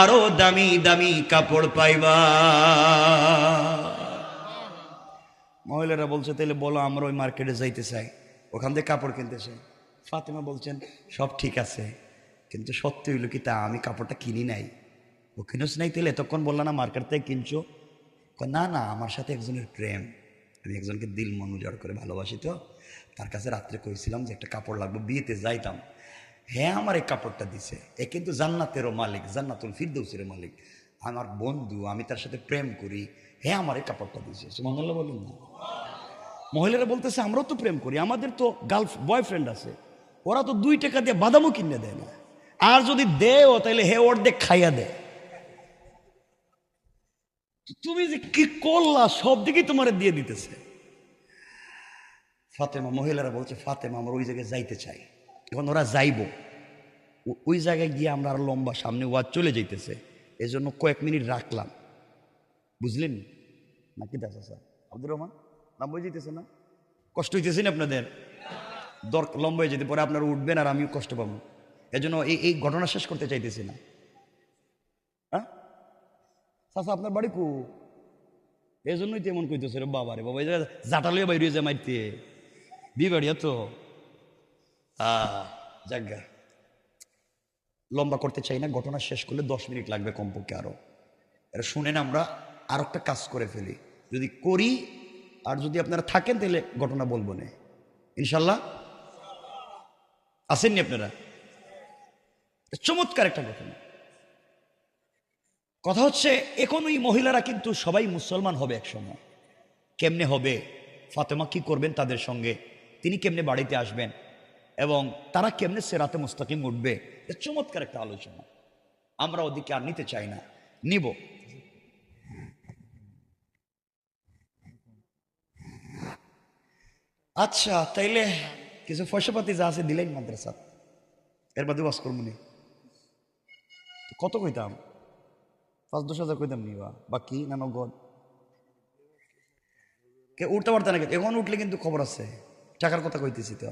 আরো দামি দামি কাপড় পাইবা। মহিলারা বলছে, তাহলে বলো, আমরা ওই মার্কেটে যাইতে চাই, ওখান থেকে কাপড় কিনতে চাই। ফাতেমা বলছেন, সব ঠিক আছে, কিন্তু সত্যি হইল কি তা, আমি কাপড়টা কিনি নাই। ও কিনোস নাই, তাহলে এতক্ষণ বললা না মার্কেট থেকে কিনছো? না না, আমার সাথে একজনের প্রেম, আমি একজনকে দিল মন উজাড় করে ভালোবাসি, তো তার কাছে রাত্রে কইছিলাম যে একটা কাপড় লাগবে, বিয়েতে যাইতাম, হ্যাঁ আমার এই কাপড়টা দিছে। এ কিন্তু জান্নাতেরও মালিক, জান্নাতুল ফিরদাউসের মালিক, আমার বন্ধু, আমি তার সাথে প্রেম করি, হ্যাঁ আমার এই কাপড়টা দিছে। সুবহানাল্লাহ বলুন না। মহিলারা বলতেছে, আমরাও তো প্রেম করি, আমাদের তো বয়ফ্রেন্ড আছে, ওরা তো 2 টাকা দিয়ে বাদামও কিনে দেয় না, আর যদি দেও তাহলে হে অর্ধেক খাইয়া দেয়। তুমি যে কি করলা, সব দিকেই তোমার দিয়ে দিতেছে। ফাতেমা, মহিলারা বলছে, ফাতেমা আমরা ওই জায়গায় যাইতে চাই। এখন ওরা যাইব, ওই জায়গায় গিয়ে আমরা আর লম্বা সামনে ওয়াজ চলে যাইতেছে, এজন্য কয়েক মিনিট রাখলাম, বুঝলেন নাকি? দাদা স্যার আব্দুর রহমান নাম বই যেতেছে না, কষ্ট হইতেছে না আপনাদের? লম্বা হয়ে যেতে পরে আপনারা উঠবেন আর আমিও কষ্ট পাবো, এজন্য এই ঘটনা শেষ করতে চাইতেছি না। হ্যাঁ চাচা, আপনার বাড়ি কু? এই জন্যই তো এমন কইতেছে রে বাবারে বাবা, এই জায়গায় জাটালিও বাইরে যায় মারতে, বিয়ে বাড়িয়া তো। জায়গা লম্বা করতে চাই না, ঘটনা শেষ করলে 10 মিনিট লাগবে কমপক্ষে। আরো এটা শুনেন, আমরা আর একটা কাজ করে ফেলি, যদি করি আর যদি আপনারা থাকেন তাহলে ঘটনা বলবো না ইনশাল্লাহ। আসেননি আপনারা? চমৎকার একটা ঘটনা। কথা হচ্ছে, এখন ওই মহিলারা কিন্তু সবাই মুসলমান হবে এক সময়। কেমনে হবে? ফাতেমা কি করবেন তাদের সঙ্গে, তিনি কেমনে বাড়িতে আসবেন এবং তারা কেমনে সিরাতে মুস্তাকিম উঠবে, চমৎকার একটা আলোচনা। আমরা ওদিকে আর নিতে চাই না, নিব। আচ্ছা, তাইলে কিছু পয়সাপাতি যা আছে দিলেন মাদ্রাসা, এর বাদে ওয়াজ করবো নি। কত কইতাম? 5-10 হাজার কইতাম নি বাকি না নগদ? কে উঠতে পারতে না? এখন উঠলে কিন্তু খবর আছে, টাকার কথা কইতেছি তো।